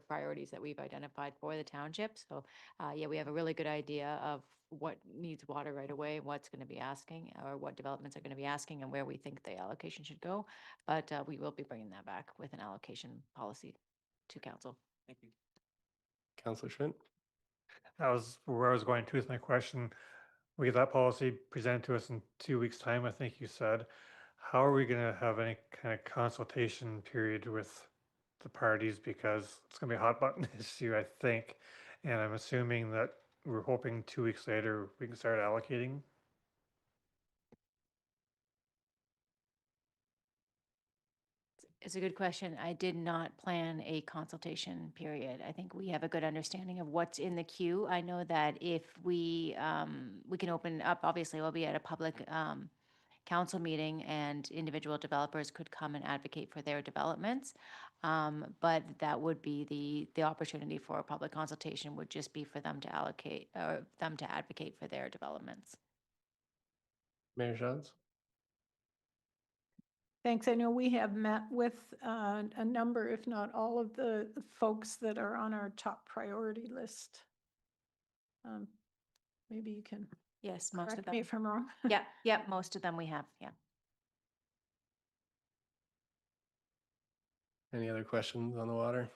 priorities that we've identified for the township. So yeah, we have a really good idea of what needs water right away, what's going to be asking, or what developments are going to be asking, and where we think the allocation should go. But we will be bringing that back with an allocation policy to council. Thank you. Councillor Schwint. That was where I was going to with my question. We get that policy presented to us in 2 weeks' time, I think you said. How are we going to have any kind of consultation period with the parties? Because it's going to be a hot button issue, I think. And I'm assuming that we're hoping 2 weeks later we can start allocating. It's a good question. I did not plan a consultation period. I think we have a good understanding of what's in the queue. I know that if we can open up, obviously we'll be at a public council meeting and individual developers could come and advocate for their developments. But that would be the opportunity for a public consultation would just be for them to allocate or them to advocate for their developments. Mayor Shawns. Thanks. I know we have met with a number, if not all of the folks that are on our top priority list. Maybe you can Yes, most of correct them. me if I'm wrong. Yeah, most of them we have, yeah. Any other questions on the water?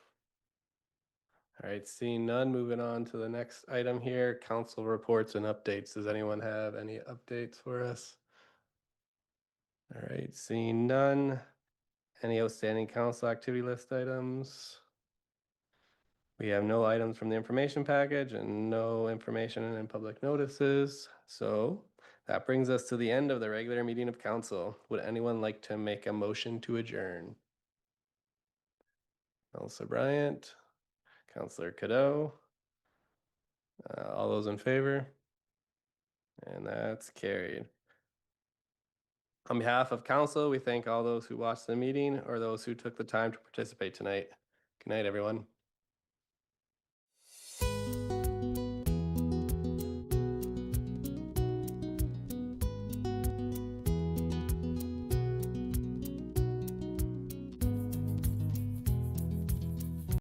All right, seeing none, moving on to the next item here, council reports and updates. Does anyone have any updates for us? All right, seeing none. Any outstanding council activity list items? We have no items from the information package and no information in public notices. So that brings us to the end of the regular meeting of council. Would anyone like to make a motion to adjourn? Councillor Bryant, Councillor Cadeau. All those in favor? And that's carried. On behalf of council, we thank all those who watched the meeting or those who took the time to participate tonight. Good night, everyone.